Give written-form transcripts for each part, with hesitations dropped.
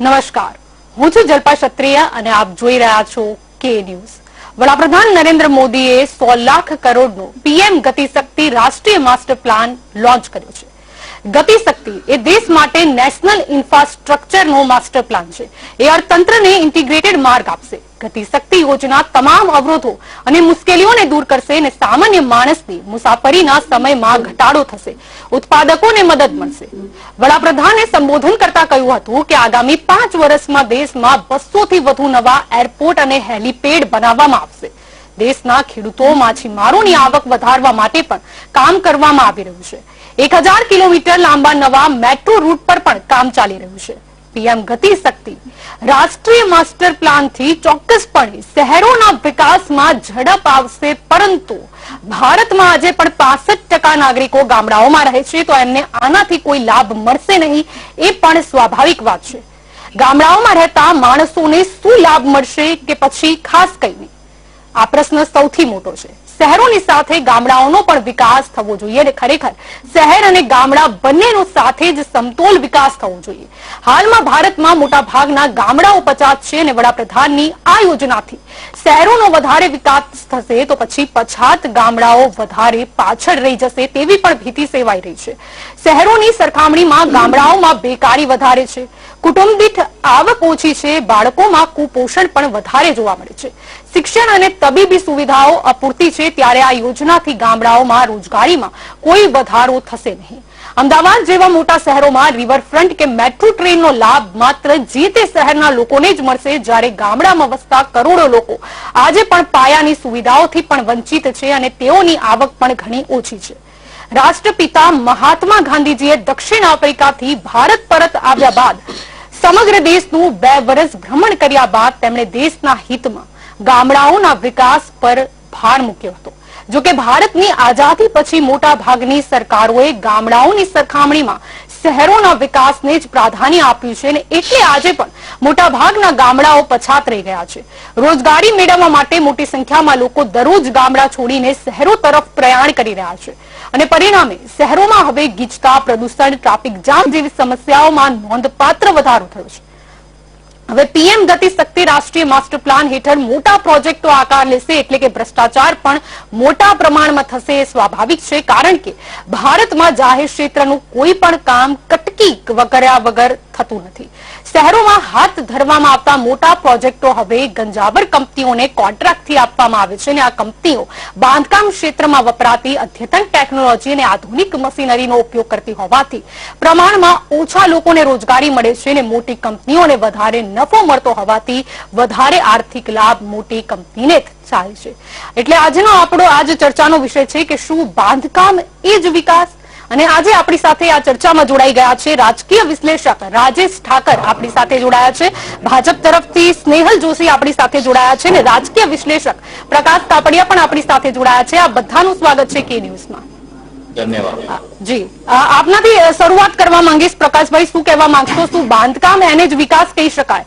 નમસ્કાર, હું છું જલ્પા ક્ષત્રિય અને આપ જોઈ રહ્યા છો કે ન્યૂઝ। વડાપ્રધાન નરેન્દ્ર મોદીએ 100 લાખ કરોડનો પીએમ ગતિશક્તિ રાષ્ટ્રીય માસ્ટર પ્લાન લોન્ચ કર્યો છે। ગતિશક્તિ એ દેશ માટે નેશનલ ઇન્ફ્રાસ્ટ્રક્ચરનો માસ્ટર પ્લાન છે। એ અર્થતંત્રને ઇન્ટિગ્રેટેડ માર્ગ આપશે। ગતિશક્તિ યોજના તમામ અવરોધો અને મુશ્કેલીઓને દૂર કરશે અને સામાન્ય માણસની મુસાફરીના સમયમાં ઘટાડો થશે, ઉત્પાદકોને મદદ મળશે। વડાપ્રધાને સંબોધન કરતા કહ્યું હતું કે આગામી 5 વર્ષમાં દેશમાં 200 થી વધુ નવા એરપોર્ટ અને હેલીપેડ બનાવવામાં આવશે। દેશના ખેડૂતો માછીમારોની આવક વધારવા માટે પણ કામ કરવામાં આવી રહ્યું છે। 1000 કિલોમીટર લાંબા નવા મેટ્રો રૂટ પર પણ કામ ચાલી રહ્યું છે। પીએમ ગતિશક્તિ રાષ્ટ્રીય માસ્ટર પ્લાનથી ચોક્કસપણે શહેરોના વિકાસમાં ઝડપ આવશે, પરંતુ ભારતમાં આજે પણ 65% નાગરિકો ગામડાઓમાં રહે છે, તો એમને આનાથી કોઈ લાભ મળશે નહીં એ પણ સ્વાભાવિક વાત છે। ગામડાઓમાં રહેતા માણસોને શું લાભ મળશે કે પછી ખાસ કંઈ નહીં, આ પ્રશ્ન સૌથી મોટો છે। શહેરોની સાથે ગામડાઓનો પણ વિકાસ થવો જોઈએ અને ખરેખર શહેર અને ગામડા બંનેનો સાથે જ સમતોલ વિકાસ થવો જોઈએ। હાલમાં ભારતમાં મોટા ભાગના ગામડાઓ પછાત છે અને વડાપ્રધાનની આ યોજનાથી શહેરોનો વધારે વિકાસ થશે તો પછી પછાત ગામડાઓ વધારે પાછળ રહી જશે તેવી પણ ભીતિ સેવાઈ રહી છે। શહેરોની સરખામણીમાં ગામડાઓમાં બેકારી વધારે છે, કુટુંબ દીઠ આવક ઓછી છે, બાળકોમાં કુપોષણ પણ વધારે જોવા મળે છે, શિક્ષણ અને તબીબી સુવિધાઓ અપૂરતી છે, ત્યારે આ યોજનાથી ગામડાઓમાં રોજગારીમાં કોઈ વધારો થશે નહીં। અમદાવાદ જેવા મોટા શહેરોમાં રિવરફ્રન્ટ કે મેટ્રો ટ્રેનનો લાભ માત્ર જે તે શહેરના લોકોને જ મળશે, જ્યારે ગામડામાં વસતા કરોડો લોકો આજે પણ પાયાની સુવિધાઓથી પણ વંચિત છે અને તેઓની આવક પણ ઘણી ઓછી છે। રાષ્ટ્રપિતા મહાત્મા ગાંધીજીએ દક્ષિણ આફ્રિકાથી ભારત પરત આવ્યા બાદ સમગ્ર દેશનું 2 વર્ષ ભ્રમણ કર્યા બાદ તેમણે દેશના હિતમાં ગામડાઓના વિકાસ પર ભાર મૂક્યો હતો। જો કે ભારતની આઝાદી પછી મોટા ભાગની સરકારોએ ગામડાઓની સરખામણીમાં શહેરોના વિકાસને જ પ્રાધાન્ય આપ્યું છે અને એટલે આજે પણ મોટા ભાગના ગામડાઓ પછાત રહી ગયા છે। રોજગારી મેળવવા માટે મોટી સંખ્યામાં લોકો દરરોજ ગામડા છોડીને શહેરો તરફ પ્રયાણ કરી રહ્યા છે અને પરિણામે શહેરોમાં હવે ગીચતા, પ્રદૂષણ, ટ્રાફિક જામ જેવી સમસ્યાઓમાં નોંધપાત્ર વધારો થયો છે। હવે પીએમ ગતિશક્તિ રાષ્ટ્રીય માસ્ટર પ્લાન હેઠળ મોટા પ્રોજેક્ટો આકાર લેશે, એટલે કે ભ્રષ્ટાચાર પણ મોટા પ્રમાણમાં થશે એ સ્વાભાવિક છે, કારણ કે ભારતમાં જાહેર ક્ષેત્રનું કોઈ પણ કામ કટકી કર્યા વગર થતું નથી। શહેરોમાં હાથ ધરવામાં આવતા મોટા પ્રોજેક્ટો હવે ગંજાવર કંપનીઓને કોન્ટ્રાક્ટથી આપવામાં આવે છે અને આ કંપનીઓ બાંધકામ ક્ષેત્રમાં વપરાતી અદ્યતન ટેકનોલોજી અને આધુનિક મશીનરીનો ઉપયોગ કરતી હોવાથી પ્રમાણમાં ઓછા લોકોને રોજગારી મળે છે અને મોટી કંપનીઓને વધારે નફો મળતો હોવાથી વધારે આર્થિક લાભ મોટી કંપનીને થાય છે। એટલે આજનો આપણો આજ ચર્ચાનો વિષય છે કે શું બાંધકામ એ જ વિકાસ? અને આજે આપણી સાથે આ ચર્ચામાં જોડાઈ ગયા છે રાજકીય વિશ્લેષક રાજેશ ઠાકર આપણી સાથે જોડાયા છે, ભાજપ તરફથી સ્નેહલ જોશી આપણી સાથે જોડાયા છે અને રાજકીય વિશ્લેષક પ્રકાશ કાપડિયા પણ આપણી સાથે જોડાયા છે। આ બધાનું સ્વાગત છે કે ન્યૂઝમાં। ધન્યવાદ જી। આપનાથી શરૂઆત કરવા માંગીશ પ્રકાશભાઈ, શું કહેવા માંગશો? શું બાંધકામ એને જ વિકાસ કહી શકાય?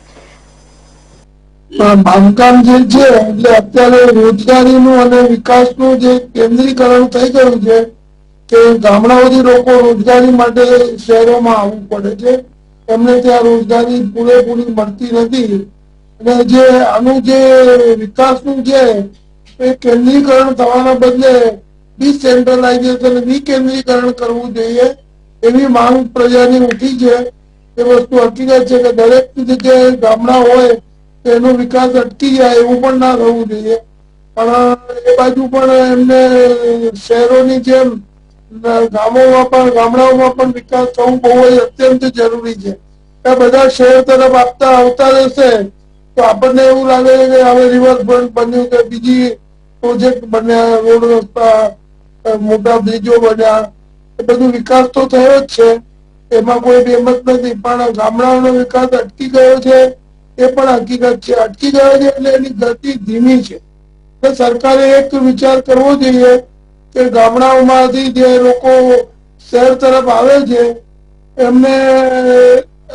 બાંધકામ જે છે એટલે અત્યારે રોજગારીનું અને વિકાસનું જે કેન્દ્રીકરણ થઈ ગયું છે કે ગામડાઓથી લોકો રોજગારી માટે શહેરોમાં આવવું પડે છે, એમને ત્યાં રોજગારી પૂરેપૂરી મળતી નથી અને જે આનું જે વિકાસનું છે એ કેન્દ્રીકરણ થવાના બદલે ડિસેન્ટ્રલાઇઝેશન, વિકેન્દ્રીકરણ કરવું જોઈએ એવી માંગ પ્રજાની ઉઠી છે। એ વસ્તુ હકીકત છે કે દરેક જગ્યાએ ગામડા હોય એનો વિકાસ અટકી જાય એવું પણ ના થવું જોઈએ, પણ એ બાજુ પણ એમને શહેરોની જેમ ગામડાઓમાં પણ વિકાસ થવું બહુ જ અત્યંત જરૂરી છે। આ બધા શહેર તરફ આવતા રહેશે તો આપણને એવું લાગે છે કે હવે રિવરફ્રન્ટ બન્યું કે બીજી પ્રોજેક્ટ બન્યા, રોડ રસ્તા, મોટા બ્રિજો બન્યા, એ બધું વિકાસ તો થયો જ છે, એમાં કોઈ બેમત નથી, પણ ગામડાઓનો વિકાસ અટકી ગયો છે એ પણ હકીકત છે। અટકી ગયો છે એટલે એની ગતિ ધીમી છે। સરકારે એક વિચાર કરવો જોઈએ કે ગામડાઓમાંથી જે લોકો શહેર તરફ આવે છે એમને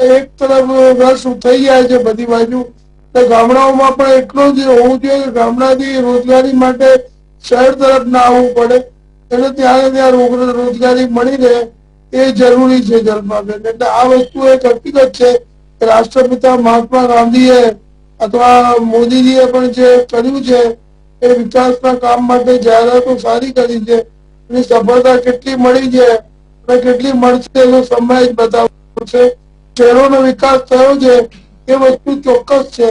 એક તરફ રસ થઈ જાય છે બધી બાજુ, તો ગામડાઓમાં પણ એટલું જ હોવું જોઈએ કે ગામડાથી રોજગારી માટે શહેર તરફ ના આવવું પડે, એટલે ત્યાં રોજગારી મળી રહે એ જરૂરી છે જલપાબેન। એટલે આ વસ્તુ એક હકીકત છે રાષ્ટ્રપિતા મહાત્મા ગાંધીએ અથવા મોદીજીએ પણ જે કર્યું છે એ વિકાસના કામ માટે જાહેરાતો સારી કરી છે. એની સફળતા કેટલી મળી છે અને કેટલી મળશે એનો સમય જ બતાવશે. શહેરોનો વિકાસ થયો છે એ વસ્તુ ચોક્કસ છે,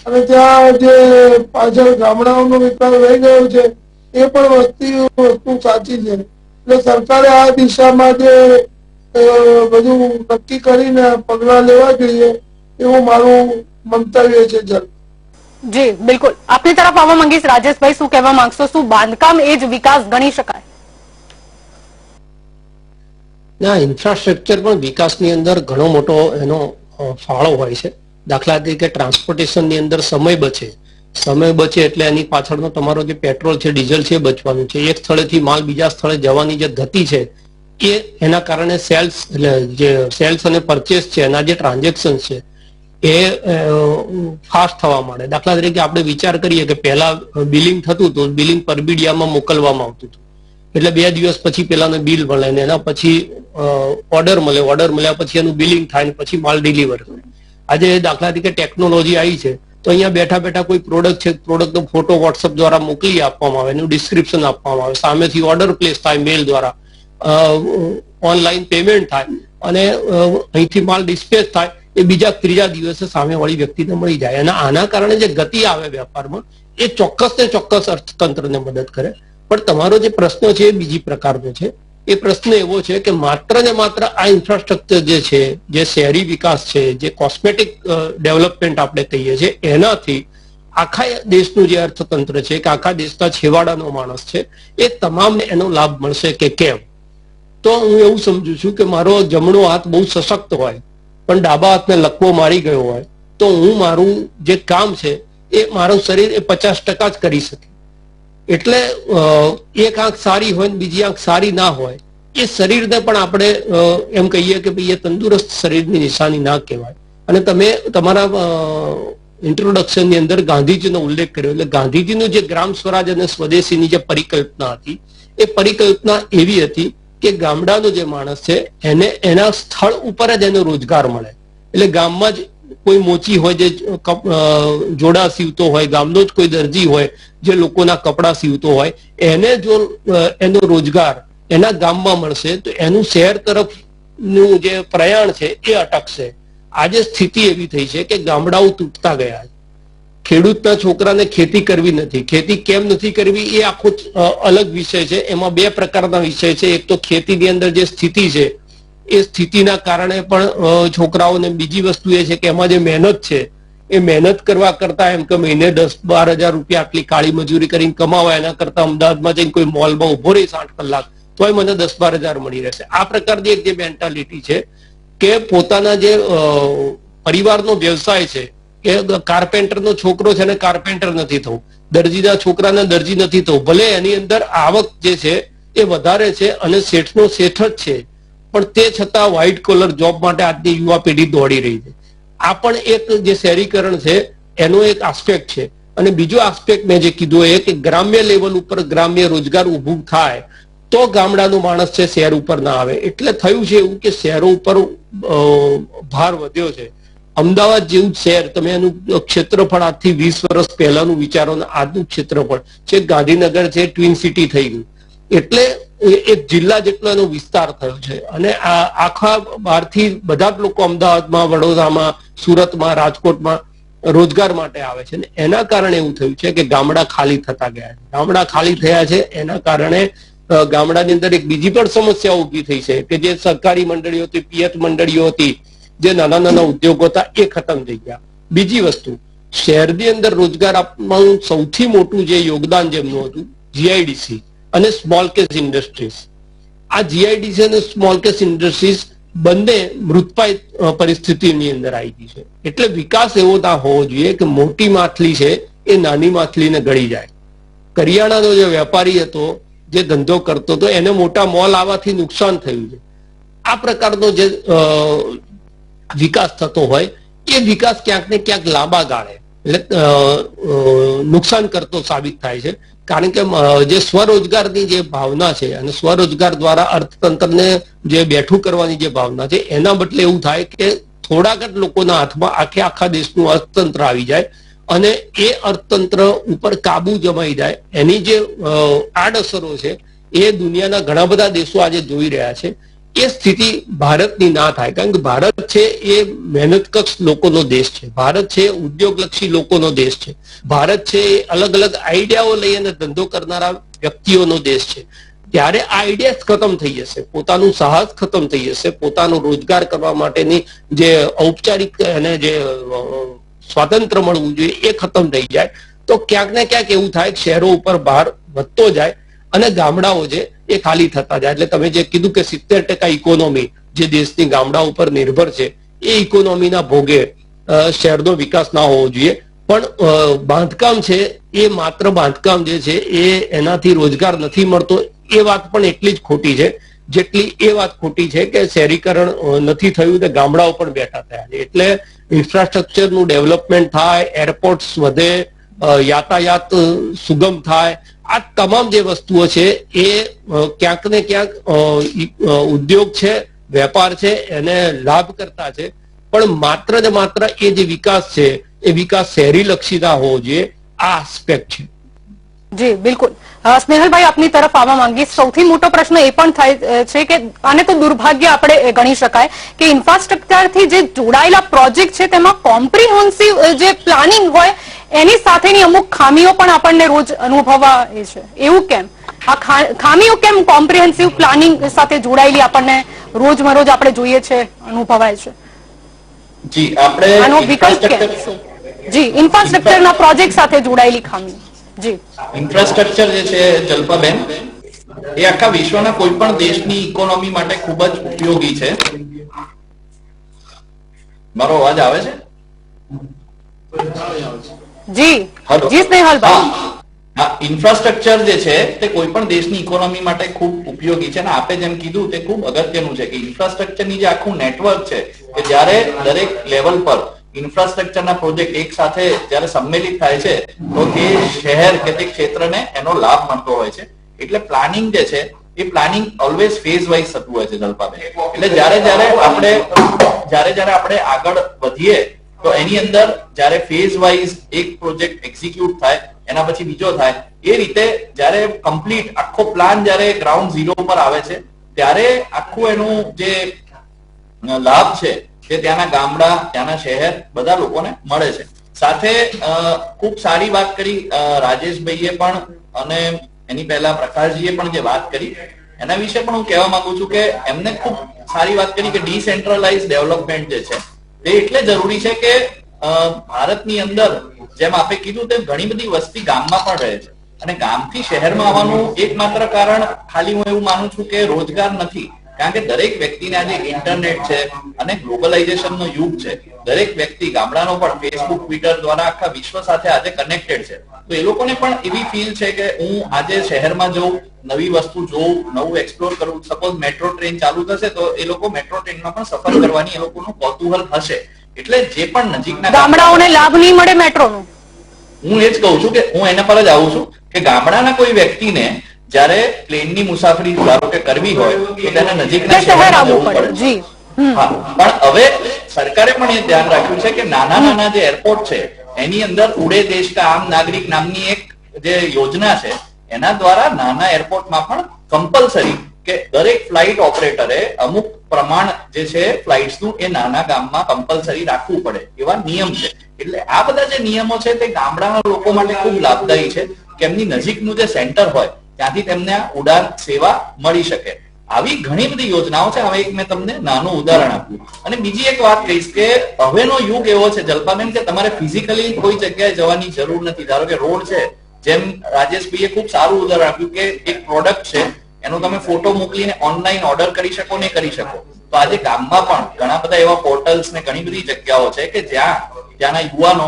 અને ત્યાં જે પાછળ ગામડાઓનો વિકાસ રહી ગયો છે એ પણ વસ્તુ સાચી છે. એટલે સરકારે આ દિશામાં જે બધું નક્કી કરીને પગલા લેવા જોઈએ એવું મારું મંતવ્ય છે. જી બિલકુલ, આપની તરફ આવવા માંગીશ. રાજેશભાઈ, શું કહેવા માંગશો? શું બાંધકામ એ જ વિકાસ ગણી શકાય? ના, ઇન્ફ્રાસ્ટ્રક્ચર પણ વિકાસની અંદર ઘણો મોટો એનો ફાળો હોય છે. દાખલા તરીકે ટ્રાન્સપોર્ટેશનની અંદર સમય બચે એટલે એની પાછળનો તમારો જે પેટ્રોલ છે, ડીઝલ છે, બચવાનું છે. એક સ્થળેથી માલ બીજા સ્થળે જવાની જે ગતિ છે એ એના કારણે સેલ્સ અને પરચેસ છે, એના જે ટ્રાન્ઝેક્શન છે એ ફાસ્ટ થવા માંડે. દાખલા તરીકે આપણે વિચાર કરીએ કે પહેલા બિલિંગ થતું હતું, બિલિંગ પરબીડિયામાં મોકલવામાં આવતું હતું, એટલે 2 દિવસ પછી પેલાને બિલ મળે ને એના પછી ઓર્ડર મળ્યા પછી એનું બિલિંગ થાય ને પછી માલ ડિલિવર કરે. આજે દાખલા તરીકે ટેકનોલોજી આવી છે તો અહીંયા બેઠા બેઠા કોઈ પ્રોડક્ટ છે, પ્રોડક્ટનો ફોટો વોટ્સઅપ દ્વારા મોકલી આપવામાં આવે, એનું ડિસ્ક્રિપ્શન આપવામાં આવે, સામેથી ઓર્ડર પ્લેસ થાય, મેલ દ્વારા ઓનલાઈન પેમેન્ટ થાય અને અહીંથી માલ ડિસ્પેચ થાય, એ બીજા ત્રીજા દિવસે સામેવાળી વ્યક્તિને મળી જાય. અને આના કારણે જે ગતિ આવે વેપારમાં એ ચોક્કસ ને ચોક્કસ અર્થતંત્રને મદદ કરે. પણ તમારો જે પ્રશ્ન છે એ બીજી પ્રકારનો છે. એ પ્રશ્ન એવો છે કે માત્ર ને માત્ર આ ઇન્ફ્રાસ્ટ્રક્ચર જે છે, જે શહેરી વિકાસ છે, જે કોસ્મેટિક ડેવલપમેન્ટ આપણે કહીએ છીએ, એનાથી આખા દેશનું જે અર્થતંત્ર છે કે આખા દેશના છેવાડાનો માણસ છે એ તમામને એનો લાભ મળશે કે કેમ? તો હું એવું સમજુ છું કે મારો જમણો હાથ બહુ સશક્ત હોય પણ ડાબા હાથને લકવો મારી ગયો હોય તો હું મારું જે કામ છે એ મારું શરીર એ 50% જ કરી શકે. એટલે એક આંખ સારી હોય ને બીજી આંખ સારી ના હોય એ શરીરને પણ આપણે એમ કહીએ કે ભાઈ એ તંદુરસ્ત શરીરની નિશાની ના કહેવાય. અને તમે તમારા ઇન્ટ્રોડક્શનની અંદર ગાંધીજીનો ઉલ્લેખ કર્યો, એટલે ગાંધીજીનું જે ગ્રામ સ્વરાજ અને સ્વદેશીની જે પરિકલ્પના હતી એ પરિકલ્પના એવી હતી કે ગામડાનો જે માણસ છે એને એના સ્થળ ઉપર જ એનો રોજગાર મળે. એટલે ગામમાં જ કોઈ મોચી હોય જે જોડા સીવતો હોય, ગામનો જ કોઈ દરજી હોય જે લોકોના કપડા સીવતો હોય, એને જો એનો રોજગાર એના ગામમાં મળશે તો એનું શહેર તરફનું જે પ્રયાણ છે એ અટકશે. આજે સ્થિતિ એવી થઈ છે કે ગામડાઓ તૂટતા ગયા. ખેડૂતના છોકરાને ખેતી કરવી નથી. ખેતી કેમ નથી કરવી એ આખો અલગ વિષય છે. એમાં 2 પ્રકારના વિષય છે. એક તો ખેતીની અંદર જે સ્થિતિ છે એ સ્થિતિના કારણે પણ છોકરાઓને, બીજી વસ્તુ એ છે કે એમાં જે મહેનત છે એ મહેનત કરવા કરતા એમ કે મહિને 10-12 હજાર રૂપિયા આટલી કાળી મજૂરી કરીને કમાવા એના કરતા અમદાવાદમાં જઈને કોઈ મોલમાં ઉભો રહીશ 8 કલાક તોય મને 10-12 હજાર મળી રહેશે. આ પ્રકારની એક જે મેન્ટાલિટી છે કે પોતાના જે પરિવારનો વ્યવસાય છે કે કાર્પેન્ટરનો છોકરો છે ને કાર્પેન્ટર નથી થવું, દરજીના છોકરાને દરજી નથી થવું, ભલે એની અંદર આવક જે છે એ વધારે છે અને શેઠનો શેઠ જ છે પણ તે છતાં વ્હાઇટ કોલર જોબ માટે આજની યુવા પેઢી દોડી રહી છે. આ પણ એક જે શહેરીકરણ છે એનો એક આસ્પેક્ટ છે. અને બીજો આસ્પેક્ટ મેં જે કીધું એ કે ગ્રામ્ય લેવલ ઉપર ગ્રામ્ય રોજગાર ઊભું થાય તો ગામડાનો માણસ છે શહેર ઉપર ના આવે. એટલે થયું છે એવું કે શહેરો ઉપર ભાર વધ્યો છે. અમદાવાદ જેવું શહેર, તમે એનું ક્ષેત્રફળ આજથી 20 વર્ષ પહેલાનું વિચારો ને આજનું ક્ષેત્રફળ છે, ગાંધીનગર છે ટ્વિન સિટી થઈ ગયું. એટલે એક જિલ્લા જેટલો એનો વિસ્તાર થયો છે. અને આ આખા બહારથી બધા જ લોકો અમદાવાદમાં, વડોદરામાં, સુરતમાં, રાજકોટમાં રોજગાર માટે આવે છે. અને એના કારણે એવું થયું છે કે ગામડા ખાલી થતા ગયા છે. ગામડા ખાલી થયા છે એના કારણે ગામડાની અંદર એક બીજી પણ સમસ્યા ઊભી થઈ છે કે જે સરકારી મંડળીઓ હતી, પિયત મંડળીઓ હતી, જે નાના નાના ઉદ્યોગો હતા એ ખતમ થઈ ગયા. બીજી વસ્તુ, શહેરની અંદર રોજગાર આપવાનું સૌથી મોટું જે યોગદાન જેમનું હતું જીઆઈડીસી અને સ્મોલ કેસ ઇન્ડસ્ટ્રીઝ. આ જીઆઈડીસી અને સ્મોલ કેસ ઇન્ડસ્ટ્રીઝ બંને મૃતપાય પરિસ્થિતિની અંદર આવી ગઈ છે. એટલે વિકાસ એવો ના હોવો જોઈએ કે મોટી માછલી છે એ નાની માછલીને ગળી જાય. કરિયાણાનો જે વેપારી હતો, જે ધંધો કરતો હતો, એને મોટા મોલ આવવાથી નુકસાન થયું છે. આ પ્રકારનો જે વિકાસ થતો હોય એ વિકાસ ક્યાંક ને ક્યાંક લાંબા ગાળે એટલે નુકસાન કરતો સાબિત થાય છે. કારણ કે જે સ્વરોજગારની જે ભાવના છે અને સ્વરોજગાર દ્વારા અર્થતંત્રને જે બેઠું કરવાની જે ભાવના છે એના બદલે એવું થાય કે થોડાક જ લોકોના હાથમાં આખા દેશનું અર્થતંત્ર આવી જાય અને એ અર્થતંત્ર ઉપર કાબુ જમાઈ જાય, એની જે આડઅસરો છે એ દુનિયાના ઘણા બધા દેશો આજે જોઈ રહ્યા છે. એ સ્થિતિ ભારતની ના થાય, કારણ કે ભારત છે એ મહેનતકશ લોકોનો દેશ છે, ભારત છે ઉદ્યોગલક્ષી લોકોનો દેશ છે, ભારત છે એ અલગ અલગ આઈડિયાઓ લઈ અને ધંધો કરનારા વ્યક્તિઓનો દેશ છે. ત્યારે આ આઈડિયા ખતમ થઈ જશે, પોતાનું સાહસ ખતમ થઈ જશે, પોતાનો રોજગાર કરવા માટેની જે ઔપચારિક અને જે સ્વાતંત્ર્ય મળવું જોઈએ એ ખતમ થઈ જાય, તો ક્યાંક ને ક્યાંક એવું થાય કે શહેરો ઉપર ભાર વધતો જાય અને ગામડાઓ છે એ ખાલી થતા જાય. એટલે તમે જે કીધું કે 70% ઇકોનોમી જે દેશની ગામડા ઉપર નિર્ભર છે એ ઇકોનોમીના ભોગે શહેરનો વિકાસ ના હોવો જોઈએ. પણ બાંધકામ છે એ માત્ર બાંધકામ જે છે એ એનાથી રોજગાર નથી મળતો એ વાત પણ એટલી જ ખોટી છે જેટલી એ વાત ખોટી છે કે શહેરીકરણ નથી થયું તો ગામડાઓ પણ બેઠા થયા છે. એટલે ઇન્ફ્રાસ્ટ્રક્ચરનું ડેવલપમેન્ટ થાય, એરપોર્ટ્સ વધે, યાતાયાત સુગમ થાય, આ તમામ જે વસ્તુઓ છે એ ક્યાંક ને ક્યાંક ઉદ્યોગ છે, વેપાર છે એને લાભ કરતા છે. પણ માત્ર ને માત્ર એ જે વિકાસ છે એ વિકાસ શહેરી લક્ષી ના હોવો જોઈએ, આ આસ્પેક્ટ છે. જી બિલકુલ. સ્નેહલભાઈ આપની તરફ આવવા માંગીશ. સૌથી મોટો પ્રશ્ન એ પણ થાય છે કે આને તો દુર્ભાગ્ય આપણે ગણી શકાય કે ઇન્ફ્રાસ્ટ્રક્ચરથી જે જોડાયેલા પ્રોજેક્ટ છે તેમાં કોમ્પ્રિહેન્સિવ જે પ્લાનિંગ હોય એની સાથેની અમુક ખામીઓ પણ આપણને રોજ અનુભવવા છે. એવું કેમ? આ ખામીઓ કેમ કોમ્પ્રિહેન્સિવ પ્લાનિંગ સાથે જોડાયેલી આપણને રોજમરોજ આપણે જોઈએ છે, અનુભવાય છે? જી, આપણે આનો વિકલ્પ કેમ શું? જી, ઇન્ફ્રાસ્ટ્રક્ચરના પ્રોજેક્ટ સાથે જોડાયેલી ખામી. જી, ઇન્ફ્રાસ્ટ્રક્ચર જે છે જલ્પાબેન, એ આખા વિશ્વના કોઈ પણ દેશની ઇકોનોમી માટે ખૂબ જ ઉપયોગી છે. મારો અવાજ આવે છે? જી જી સ્નેહલભાઈ. હા, ઇન્ફ્રાસ્ટ્રક્ચર જે છે તે કોઈ પણ દેશની ઇકોનોમી માટે ખૂબ ઉપયોગી છે અને આપે જેમ કીધું તે ખૂબ અગત્યનું છે કે ઇન્ફ્રાસ્ટ્રક્ચરની જે આખું નેટવર્ક છે કે જ્યારે દરેક લેવલ પર ઇન્ફ્રાસ્ટ્રક્ચરના પ્રોજેક્ટ એક સાથે જ્યારે સંમેલિત થાય છે તો તે શહેર કે તે ક્ષેત્રને એનો લાભ મળતો હોય છે. એટલે પ્લાનિંગ જે છે એ પ્લાનિંગ ઓલવેઝ ફેઝ વાઇઝ થતું હોય છે જલ્પાબેન. એટલે જ્યારે આપણે આગળ વધીએ તો એની અંદર જ્યારે ફેઝ વાઇઝ એક પ્રોજેક્ટ એક્ઝિક્યુટ થાય, એના પછી બીજો થાય, એ રીતે જ્યારે કમ્પ્લીટ આખો પ્લાન જ્યારે ગ્રાઉન્ડ ઝીરો પર આવે છે ત્યારે આખું એનું જે લાભ છે તે ત્યાંના ગામડા, ત્યાંના શહેર બધા લોકોને મળે છે. સાથે ખૂબ સારી વાત કરી રાજેશભાઈએ પણ અને એની પહેલા પ્રકાશજીએ પણ જે વાત કરી એના વિશે પણ હું કહેવા માંગુ છું કે એમને ખૂબ સારી વાત કરી કે ડિસેન્ટ્રલાઇઝ ડેવલપમેન્ટ જે છે તે એટલે જરૂરી છે કે ભારતની અંદર જેમ આપે કીધું તેમ ઘણી બધી વસ્તી ગામમાં પણ રહે છે અને ગામથી શહેરમાં આવવાનું એકમાત્ર કારણ ખાલી હું એવું માનું છું કે રોજગાર નથી. કારણ કે દરેક વ્યક્તિને આજે ઇન્ટરનેટ છે અને ગ્લોબલાઇઝેશનનો યુગ છે. દરેક વ્યક્તિ ગામડાનો પણ ફેસબુક, ટ્વિટર દ્વારા આખા વિશ્વ સાથે આજે કનેક્ટેડ છે. તો એ લોકોને પણ એવી ફીલ છે કે હું આજે શહેરમાં જઉં, નવી વસ્તુ જોઉં, નવું એક્સપ્લોર કરું. સપોઝ મેટ્રો ટ્રેન ચાલુ થશે તો એ લોકો મેટ્રો ટ્રેનમાં પણ સફર કરવાની એ લોકોનું કૌતૂહલ હશે. એટલે જે પણ નજીકના ગામડાઓને લાભ નહીં મળે મેટ્રોનો. હું એ જ કહું છું કે હું એના પર જ આવું છું કે ગામડાના કોઈ વ્યક્તિને જ્યારે પ્લેનની મુસાફરી ધારો કે કરવી હોય તો તેને નજીકના શહેરમાં જવું પડે. જી હા, પણ હવે સરકારે પણ એ ધ્યાન રાખ્યું છે કે નાના જે એરપોર્ટ છે એની અંદર ઉડે દેશ કા આમ નાગરિક નામની એક જે યોજના છે એના દ્વારા નાના એરપોર્ટમાં પણ કમ્પલસરી કે દરેક ફ્લાઇટ ઓપરેટરે અમુક પ્રમાણ જે છે ફ્લાઇટ્સનું એ નાના ગામમાં કમ્પલસરી રાખવું પડે એવા નિયમ છે. એટલે આ બધા જે નિયમો છે તે ગામડાના લોકો માટે ખૂબ લાભદાયી છે કે એમની નજીકનું જે સેન્ટર હોય ત્યાંથી તેમને ઉડાન સેવા મળી શકે. આવી ઘણી બધી યોજનાઓ છે. હવે એક મેં તમને નાનું ઉદાહરણ આપ્યું અને બીજી એક વાત કહીશ કે હવેનો યુગ એવો છે જલ્પાબેન કે તમારે ફિઝિકલી કોઈ જગ્યાએ જવાની જરૂર નથી. ધારો કે રોડ છે, જેમ રાજેશભાઈએ ખૂબ સારું ઉદાહરણ આપ્યું કે એક પ્રોડક્ટ છે એનો તમે ફોટો મોકલીને ઓનલાઈન ઓર્ડર કરી શકો ને કરી શકો. તો આજે ગામમાં પણ ઘણા બધા એવા પોર્ટલ્સ ને ઘણી બધી જગ્યાઓ છે કે ત્યાંના યુવાનો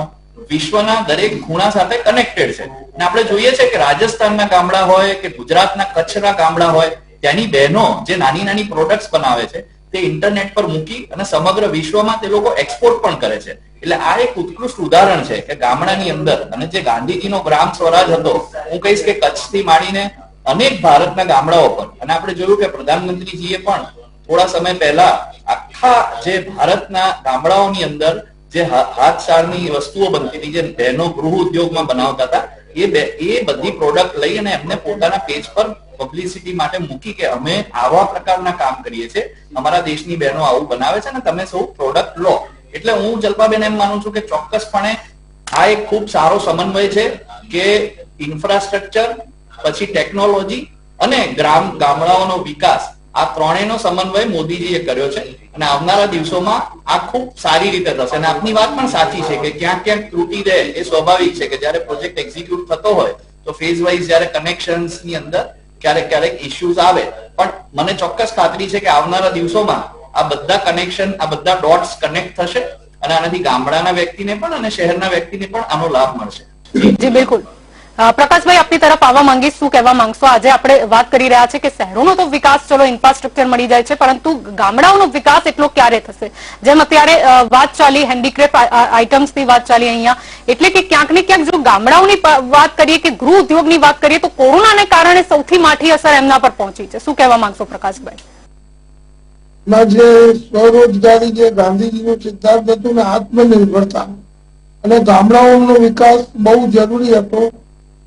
વિશ્વના દરેક ખૂણા સાથે કનેક્ટેડ છે. અને આપણે જોઈએ છે કે રાજસ્થાનના ગામડા હોય કે ગુજરાતના કચ્છના ગામડા હોય, ત્યાંની બહેનો જે નાની નાની પ્રોડક્ટ્સ બનાવે છે તે ઇન્ટરનેટ પર મૂકી અને સમગ્ર વિશ્વમાં તે લોકો એક્સપોર્ટ પણ કરે છે. એટલે આ એક ઉત્કૃષ્ટ ઉદાહરણ છે કે ગામડાની અંદર અને જે ગાંધીજીનો ગ્રામ સ્વરાજ હતો, હું કહીશ કે કચ્છથી માંડીને અનેક ભારતના ગામડાઓ પર, અને આપણે જોયું કે પ્રધાનમંત્રીજીએ પણ થોડા સમય પહેલા આખા આખા જે ભારતના ગામડાઓની અંદર જે હાથશાળની વસ્તુઓ બનતી હતી, જે બહેનો ગૃહ ઉદ્યોગમાં બનાવતા હતા, એ બધી પ્રોડક્ટ લઈ અને એમને પોતાના પેજ પર પબ્લિસિટી માટે મૂકી કે અમે આવા પ્રકારના કામ કરીએ છીએ, અમારા દેશની બહેનો આવું બનાવે છે અને તમે સૌ પ્રોડક્ટ લો. એટલે હું જલ્પાબેન એમ માનું છું કે ચોક્કસપણે આ એક ખૂબ સારો સમન્વય છે કે ઇન્ફ્રાસ્ટ્રક્ચર, પછી ટેકનોલોજી અને ગામડાઓનો વિકાસ, આ ત્રણેયનો સમન્વય મોદીજીએ કર્યો છે અને આવનારા દિવસોમાં આ ખૂબ સારી રીતે થશે. અને આપની વાત પણ સાચી છે કે ક્યાંક ક્યાંક ત્રુટી રહે એ સ્વાભાવિક છે કે જયારે પ્રોજેક્ટ એક્ઝિક્યુટ થતો હોય તો ફેઝ વાઇઝ જયારે કનેક્શન્સ ની અંદર ક્યારેક ઇશ્યુઝ આવે, પણ મને ચોક્કસ ખાતરી છે કે આવનારા દિવસોમાં આ બધા કનેક્શન, આ બધા ડોટ્સ કનેક્ટ થશે અને આનાથી ગામડાના વ્યક્તિને પણ અને શહેરના વ્યક્તિને પણ આનો લાભ મળશે. જી બિલકુલ. પ્રકાશભાઈ, આપની તરફ આવવા માંગીશ, શું કહેવા માંગશો? આજે આપણે વાત કરી રહ્યા છે કે શહેરોનો તો વિકાસ, ચલો ઇન્ફ્રાસ્ટ્રક્ચર મળી જાય છે, પરંતુ ગામડાઓનો વિકાસ એટલો ક્યારે થશે? જેમ અત્યારે વાત ચાલી હેન્ડીક્રાફ્ટ આઇટમ્સની વાત ચાલી અહીંયા, એટલે કે ક્યાંક ને ક્યાંક જો ગામડાઓની વાત કરીએ કે ગૃહ ઉદ્યોગની વાત કરીએ તો કોરોનાને કારણે સૌથી માઠી અસર એમના પર પહોંચી છે. શું કહેવા માંગશો પ્રકાશભાઈ? જે સ્વરોજગારી, જે ગાંધીજીનું સિદ્ધાંત હતું ને, આત્મનિર્ભરતા અને ગામડાઓનો વિકાસ બહુ જરૂરી હતો.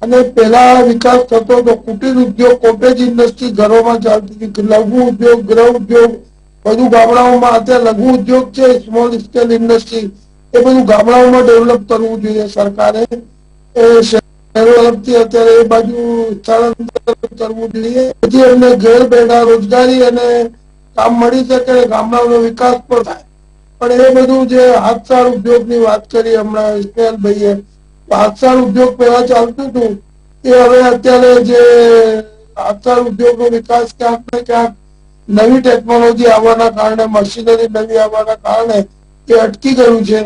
અને પેલા વિકાસ થતો તો કુટીર ઉદ્યોગ, કોટેજ ઇન્ડસ્ટ્રી ઘરોમાં ચાલતી હતી, લઘુ ઉદ્યોગ, ગૃહ ઉદ્યોગ બધું ગામડાઓમાં. અત્યારે લઘુ ઉદ્યોગ છે, સ્મોલ સ્કેલ ઇન્ડસ્ટ્રી, એ બધું ગામડાઓમાં ડેવલપ કરવું જોઈએ સરકારે. એ શહેરો તરફથી અત્યારે એ બાજુ સ્થળાંતર કરવું જોઈએ, જેથી એમને ઘેર બેઠા રોજગારી અને કામ મળી શકે, ગામડાઓનો વિકાસ પણ થાય. પણ એ બધું જે હાથસાળ ઉદ્યોગની વાત કરી હમણાં ઇસ્માઇલભાઈએ, હાથસાળ ઉદ્યોગ પહેલા ચાલતું હતું એ હવે અત્યારે જે હાથસાળ ઉદ્યોગનો વિકાસ ક્યાંક ને ક્યાંક નવી ટેકનોલોજી આવવાના કારણે, મશીનરી નવી આવવાના કારણે એ અટકી ગયું છે.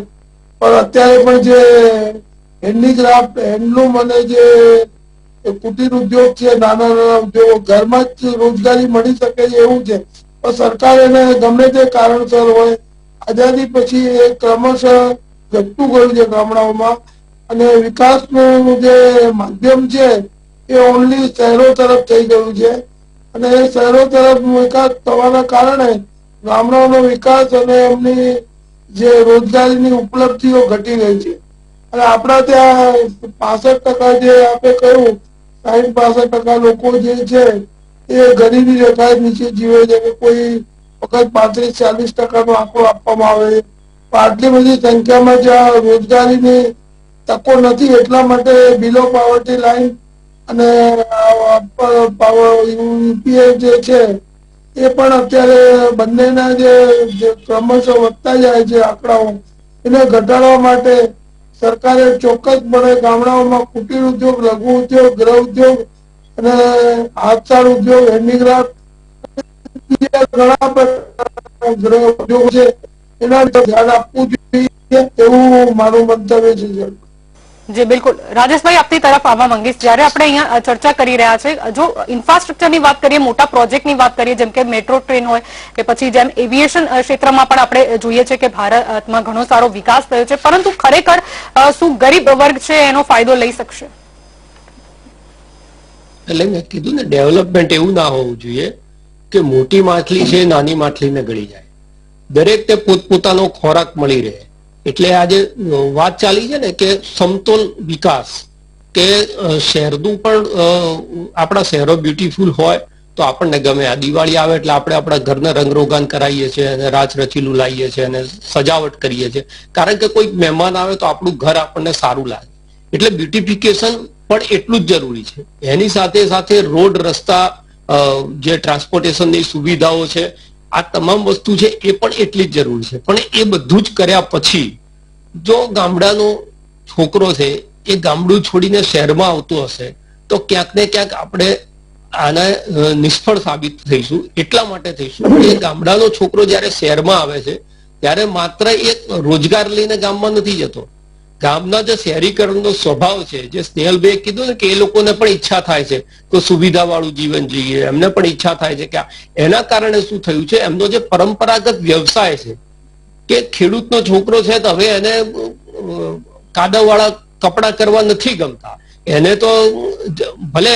પણ અત્યારે પણ જે હેન્ડીક્રાફ્ટ, હેન્ડલૂમ અને જે કુટીર ઉદ્યોગ છે, નાના નાના ઉદ્યોગો, ઘરમાં જ રોજગારી મળી શકે એવું છે. પણ સરકાર એને ગમે તે કારણસર હોય, આઝાદી પછી એ ક્રમશઃ ઘટતું ગયું છે ગામડાઓમાં. અને વિકાસનું જે માધ્યમ છે એ ઓનલી શહેરો તરફ થઈ ગયું છે. અને એ શહેરો તરફ વિકાસ થવાના કારણે ગામડાઓનો વિકાસ અને એમની જે રોજગારીની ઉપલબ્ધિઓ ઘટી ગઈ છે. અને આપણા ત્યાં 65% જે આપણે કહ્યું, 60-65% લોકો જે છે એ ગરીબી રેખા નીચે જીવે છે. કે કોઈ વખત 35-40% આંકડો આપવામાં આવે. આટલી બધી સંખ્યામાં જ્યાં રોજગારીની તકો નથી, એટલા માટે બિલો પોવર્ટી લાઈન અને યુપીએ જે છે એ પણ અત્યારે બંનેના જે ક્રમશઃ વધતા જાય છે આંકડાઓ, એને ઘટાડવા માટે સરકારે ચોક્કસપણે ગામડાઓમાં કુટીર ઉદ્યોગ, લઘુ ઉદ્યોગ, ગૃહ ઉદ્યોગ અને હાથસાળ ઉદ્યોગ, હેન્ડીક્રાફ્ટ ઘણા બધા ગૃહ ઉદ્યોગ છે, એના ધ્યાન આપવું જોઈએ એવું મારું મંતવ્ય છે. જી બિલકુલ. રાજેશભાઈ, આપની તરફ આવવા માંગીશ. જયારે આપણે અહીંયા ચર્ચા કરી રહ્યા છે, જો ઇન્ફ્રાસ્ટ્રક્ચરની વાત કરીએ, મોટા પ્રોજેક્ટની વાત કરીએ, જેમ કે મેટ્રો ટ્રેન હોય કે પછી જેમ એવિએશન ક્ષેત્રમાં પણ આપણે જોઈએ છે કે ભારતમાં ઘણો સારો વિકાસ થયો છે, પરંતુ ખરેખર શું ગરીબ વર્ગ છે એનો ફાયદો લઈ શકશે? એટલે મેં કીધું ને, ડેવલપમેન્ટ એવું ના હોવું જોઈએ કે મોટી માછલી છે નાની માછલીને ગળી જાય. દરેક તે પોતપોતાનો ખોરાક મળી રહે. એટલે આજે વાત ચાલી છે ને કે સમતોલ વિકાસ, કે શહેરનું પણ આપણા શહેરો બ્યુટીફુલ હોય તો આપણને ગમે. આ દિવાળી આવે એટલે આપણે આપણા ઘરને રંગરોગાન કરાવીએ છીએ અને રાચ રચીલું લાવીએ છીએ અને સજાવટ કરીએ છીએ, કારણ કે કોઈ મહેમાન આવે તો આપણું ઘર આપણને સારું લાગે. એટલે બ્યુટિફિકેશન પણ એટલું જ જરૂરી છે. એની સાથે સાથે રોડ, રસ્તા, જે ટ્રાન્સપોર્ટેશનની સુવિધાઓ છે, આ તમામ વસ્તુ છે એ પણ એટલી જ જરૂરી છે. પણ એ બધું જ કર્યા પછી જો ગામડાનો છોકરો છે એ ગામડું છોડીને શહેરમાં આવતો હશે તો ક્યાંક ને ક્યાંક આપણે આને નિષ્ફળ સાબિત થઈશું. એટલા માટે થઈશું કે ગામડાનો છોકરો જયારે શહેરમાં આવે છે ત્યારે માત્ર એક રોજગાર લઈને ગામમાં નથી જતો. ગામના જે શહેરીકરણનો સ્વભાવ છે, જે સ્નેહલભાઈએ કીધું ને કે એ લોકોને પણ ઈચ્છા થાય છે તો સુવિધા વાળું જીવન જીવીએ, એમને પણ ઈચ્છા થાય છે કે એના કારણે શું થયું છે, એમનો જે પરંપરાગત વ્યવસાય છે કે ખેડૂતનો છોકરો છે તો હવે એને કાદવવાળા કપડા કરવા નથી ગમતા, એને તો ભલે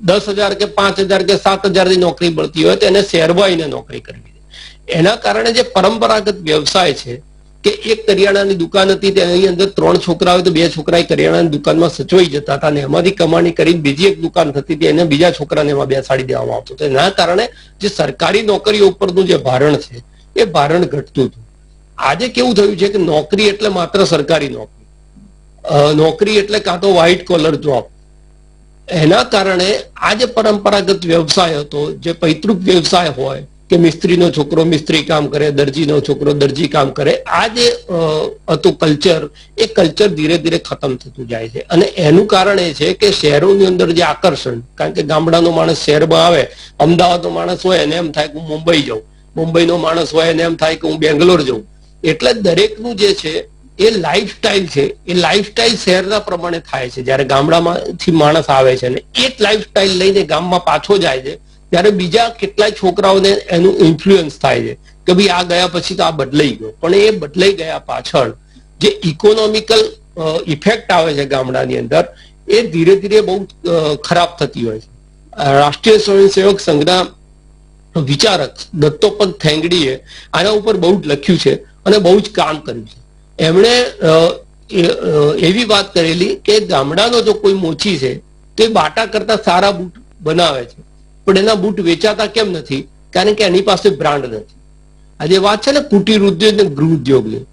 10,000 કે 5,000 કે 7,000 ની નોકરી મળતી હોય તો એને શહેરમાં આવીને નોકરી કરવી છે. એના કારણે જે પરંપરાગત વ્યવસાય છે કે એક કરિયાણાની દુકાન હતી તેની અંદર 3 છોકરા હોય તો 2 છોકરા કરિયાણાની દુકાનમાં સચવાઈ જતા હતા અને એમાંથી કમાણી કરીને બીજી એક દુકાન થતી હતી એને બીજા છોકરાને એમાં બેસાડી દેવામાં આવતું હતું. એના કારણે જે સરકારી નોકરીઓ ઉપરનું જે ભારણ છે એ ભારણ ઘટતું હતું. આજે કેવું થયું છે કે નોકરી એટલે માત્ર સરકારી નોકરી, નોકરી એટલે કાં તો વ્હાઇટ કોલર જોબ. એના કારણે આ જે પરંપરાગત વ્યવસાય હતો, જે પૈતૃક વ્યવસાય હોય કે મિસ્ત્રીનો છોકરો મિસ્ત્રી કામ કરે, દરજીનો છોકરો દરજી કામ કરે, આ જે હતું કલ્ચર, એ કલ્ચર ધીરે ધીરે ખતમ થતું જાય છે. અને એનું કારણ એ છે કે શહેરોની અંદર જે આકર્ષણ, કારણ કે ગામડાનો માણસ શહેરમાં આવે, અમદાવાદનો માણસ હોય એને એમ થાય કે હું મુંબઈ જાઉં, મુંબઈનો માણસ હોય એને એમ થાય કે હું બેંગ્લોર જાઉં. એટલે દરેકનું જે છે એ લાઈફસ્ટાઈલ છે, એ લાઈફસ્ટાઈલ શહેરના પ્રમાણે થાય છે. જયારે ગામડામાંથી માણસ આવે છે ને એ જ લાઈફસ્ટાઈલ લઈને ગામમાં પાછો જાય છે, ત્યારે બીજા કેટલાય છોકરાઓને એનું ઇન્ફ્લુઅન્સ થાય છે કે ભાઈ આ ગયા પછી તો આ બદલાઈ ગયો. પણ એ બદલાઈ ગયા પાછળ જે ઇકોનોમિકલ ઇફેક્ટ આવે છે ગામડાની અંદર, એ ધીરે ધીરે બહુ ખરાબ થતી હોય છે. રાષ્ટ્રીય સ્વયંસેવક સંઘના વિચારક દત્તોપંત થેંગડીએ આના ઉપર બહુ જ લખ્યું છે અને બહુ જ કામ કર્યું છે. એમણે એવી વાત કરેલી કે ગામડાનો જો કોઈ મોચી છે તો એ બાટા કરતા સારા બૂટ બનાવે છે, પણ એના બૂટ વેચાતા કેમ નથી? કારણ કે એની પાસે બ્રાન્ડ નથી. આજે વાત છે ને કુટીર ઉદ્યોગ ને ગૃહ ઉદ્યોગની,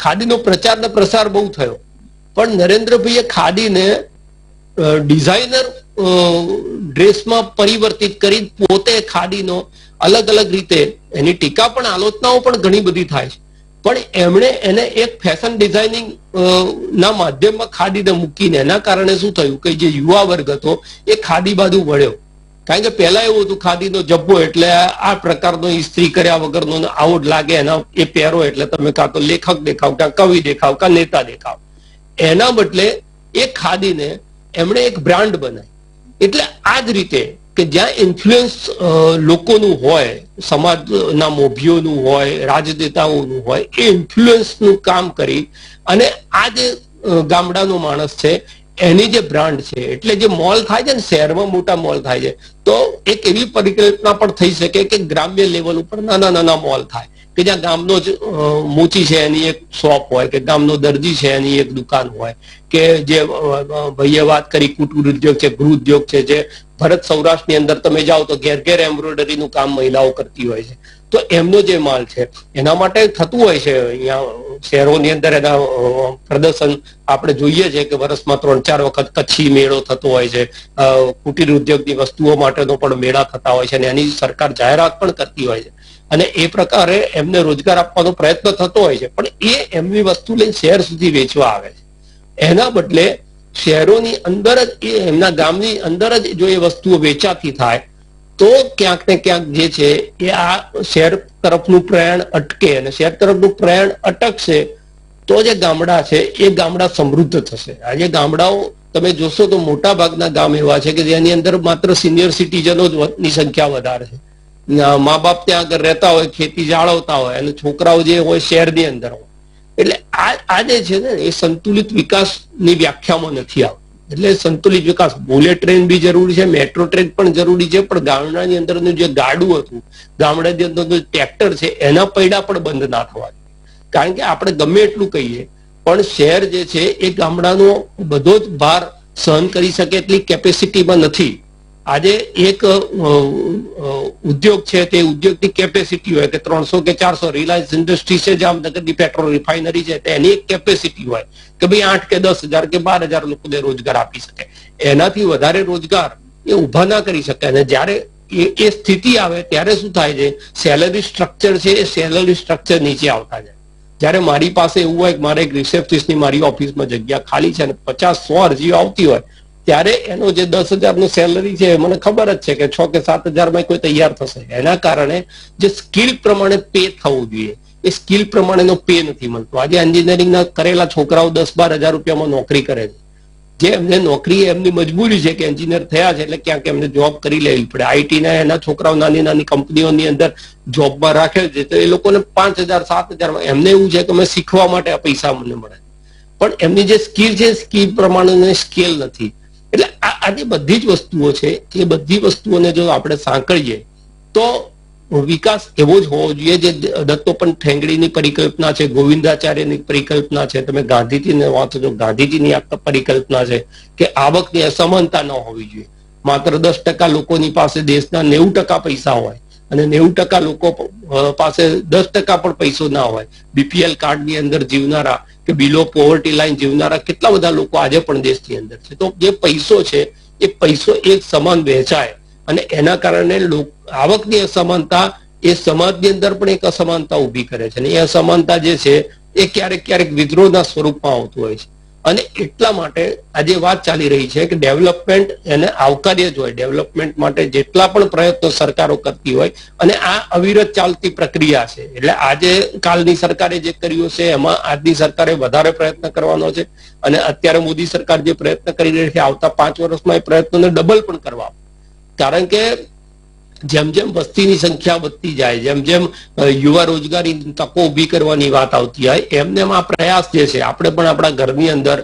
ખાદીનો પ્રચાર ને પ્રસાર બહુ થયો, પણ નરેન્દ્રભાઈએ ખાદીને ડિઝાઇનર ડ્રેસમાં પરિવર્તિત કરી પોતે ખાદીનો અલગ અલગ રીતે એની ટીકા પણ આલોચનાઓ પણ ઘણી બધી થાય છે, પણ એમણે એને એક ફેશન ડિઝાઇનિંગ ના માધ્યમમાં ખાદીને મૂકીને એના કારણે શું થયું કે જે યુવા વર્ગ હતો એ ખાદી બાજુ વળ્યો. કારણ કે પહેલા એવું હતું ખાદીનો જબ્બો એટલે આ પ્રકારનો ઇસ્ત્રી કર્યા વગરનો આવો જ લાગે, એના એ પહેરો એટલે તમે કાં તો લેખક દેખાવ, કાં કવિ દેખાવ, કાં નેતા દેખાવ. એના બદલે એ ખાદીને એમણે એક બ્રાન્ડ બનાવી. એટલે આ જ રીતે કે જ્યાં ઇન્ફ્લુઅન્સ લોકોનું હોય, સમાજના મોભીઓનું હોય, રાજનેતાઓનું હોય, એ ઇન્ફ્લુઅન્સનું કામ કરી અને આ જે ગામડાનો માણસ છે એની જે બ્રાન્ડ છે, એટલે જે મોલ થાય છે ને શહેરમાં મોટા મોલ થાય છે, તો એક એવી પરિકલ્પના પણ થઈ શકે કે ગ્રામ્ય લેવલ ઉપર નાના નાના મોલ થાય કે જ્યાં ગામનો જ મોચી છે એની એક શોપ હોય, કે ગામનો દરજી છે એની એક દુકાન હોય, કે જે ભાઈએ વાત કરી કુટીર ઉદ્યોગ છે, ગૃહ ઉદ્યોગ છે, જે ભરત સૌરાષ્ટ્રની અંદર તમે જાઓ તો ઘેર ઘેર એમ્બ્રોઇડરીનું કામ મહિલાઓ કરતી હોય છે, તો એમનો જે માલ છે એના માટે થતું હોય છે. અહીંયા શહેરોની અંદર એના પ્રદર્શન આપણે જોઈએ છે કે વર્ષમાં 3-4 વખત કચ્છી મેળો થતો હોય છે, કુટીર ઉદ્યોગની વસ્તુઓ માટેનો પણ મેળા થતા હોય છે અને એની સરકાર જાહેરાત પણ કરતી હોય છે અને એ પ્રકારે એમને રોજગાર આપવાનો પ્રયત્ન થતો હોય છે. પણ એ એમની વસ્તુ લઈને શહેર સુધી વેચવા આવે છે. એના બદલે શહેરોની અંદર જ એમના ગામની અંદર જ જો એ વસ્તુઓ વેચાતી થાય તો ક્યાંક ને ક્યાંક જે છે એ આ શહેર તરફનું પ્રયાણ અટકે, અને શહેર તરફનું પ્રયાણ અટકશે તો જે ગામડા છે એ ગામડા સમૃદ્ધ થશે. આજે ગામડાઓ તમે જોશો તો મોટા ભાગના ગામ એવા છે કે જેની અંદર માત્ર સિનિયર સિટીઝનો ની સંખ્યા વધારે છે. મા બાપ ત્યાં આગળ રહેતા હોય, ખેતી જાળવતા હોય અને છોકરાઓ જે હોય શહેરની અંદર હોય. એટલે આ જે છે ને એ સંતુલિત વિકાસની વ્યાખ્યામાં નથી આવતું. એટલે સંતુલિત વિકાસ, બુલેટ ટ્રેન બી જરૂરી છે, મેટ્રો ટ્રેન પણ જરૂરી છે, પણ ગામડાની અંદરનું જે ગાડું હતું, ગામડાની અંદરનું ટ્રેક્ટર છે, એના પૈડા પણ બંધ ના થવા જોઈએ. કારણ કે આપણે ગમે એટલું કહીએ પણ શહેર જે છે એ ગામડાનો બધો જ ભાર સહન કરી શકે એટલી કેપેસિટીમાં નથી. આજે એક ઉદ્યોગ છે તે ઉદ્યોગની કેપેસિટી હોય કે 300 કે 400, રિલાયન્સ ઇન્ડસ્ટ્રી છે જામનગરની પેટ્રોલ રિફાઇનરી છે તેની એક કેપેસિટી હોય કે ભાઈ 8 કે 10,000 કે 12,000 લોકોને રોજગાર આપી શકે. એનાથી વધારે રોજગાર એ ઉભા ના કરી શકે. અને જયારે એ સ્થિતિ આવે ત્યારે શું થાય છે, સેલરી સ્ટ્રક્ચર છે એ સેલરી સ્ટ્રક્ચર નીચે આવતા જાય. જયારે મારી પાસે એવું હોય કે મારે એક રિસેપ્શનિસ્ટની મારી ઓફિસમાં જગ્યા ખાલી છે અને 50-100 અરજીઓ આવતી હોય, ત્યારે એનો જે 10,000 નું સેલરી છે મને ખબર જ છે કે 6 કે 7,000 માં કોઈ તૈયાર થશે. એના કારણે જે સ્કિલ પ્રમાણે પે થવું જોઈએ એ સ્કિલ પ્રમાણેનો પે નથી મળતો. આજે એન્જિનિયરિંગના કરેલા છોકરાઓ 10-12,000 રૂપિયામાં નોકરી કરે છે. જે એમને નોકરી એમની મજબૂરી છે કે એન્જિનિયર થયા છે એટલે ક્યાંક એમને જોબ કરી લેવી પડે. આઈટી ના એના છોકરાઓ નાની નાની કંપનીઓની અંદર જોબમાં રાખે છે તો એ લોકોને 5,000-7,000 એમને એવું છે કે અમે શીખવા માટે પૈસા મને મળે, પણ એમની જે સ્કિલ છે સ્કિલ પ્રમાણે સ્કેલ નથી. એટલે આ જે બધી જ વસ્તુઓ છે એ બધી વસ્તુઓને જો આપણે સાંકળીએ તો વિકાસ એવો જ હોવો જોઈએ જે દત્તોપંત ઠેંગડીની પરિકલ્પના છે, ગોવિંદાચાર્યની પરિકલ્પના છે, તમે ગાંધીજીને વાંચો છો, ગાંધીજીની આ પરિકલ્પના છે કે આવકની અસમાનતા ન હોવી જોઈએ. માત્ર 10% લોકોની પાસે દેશના 90% પૈસા હોય અને 90% લોકો પાસે 10% પણ પૈસો ના હોય. બીપીએલ કાર્ડની અંદર જીવનારા કે બિલો પોવર્ટી લાઈન જીવનારા કેટલા બધા લોકો આજે પણ દેશની અંદર છે. તો જે પૈસો છે એ પૈસો એક સમાન વહેંચાય અને એના કારણે આવકની અસમાનતા એ સમાજની અંદર પણ એક અસમાનતા ઊભી કરે છે અને એ અસમાનતા જે છે એ ક્યારેક ક્યારેક વિદ્રોહના સ્વરૂપમાં આવતું હોય છે. અને એટલા માટે આજે વાત ચાલી રહી છે કે ડેવલપમેન્ટ એને આવકાર્ય જ હોય. ડેવલપમેન્ટ માટે જેટલા પણ પ્રયત્નો સરકારો કરતી હોય અને આ અવિરત ચાલતી પ્રક્રિયા છે. એટલે આજે કાલની સરકારે જે કર્યું છે એમાં આજની સરકારે વધારે પ્રયત્ન કરવાનો છે અને અત્યારે મોદી સરકાર જે પ્રયત્ન કરી રહી છે આવતા 5 વર્ષમાં એ પ્રયત્નોને ડબલ પણ કરવા. કારણ કે જેમ જેમ વસ્તીની સંખ્યા વધતી જાય, જેમ જેમ યુવા રોજગારી તકો ઉભી કરવાની વાત આવતી હોય એમને આ પ્રયાસ જે છે, આપણે પણ આપણા ઘરની અંદર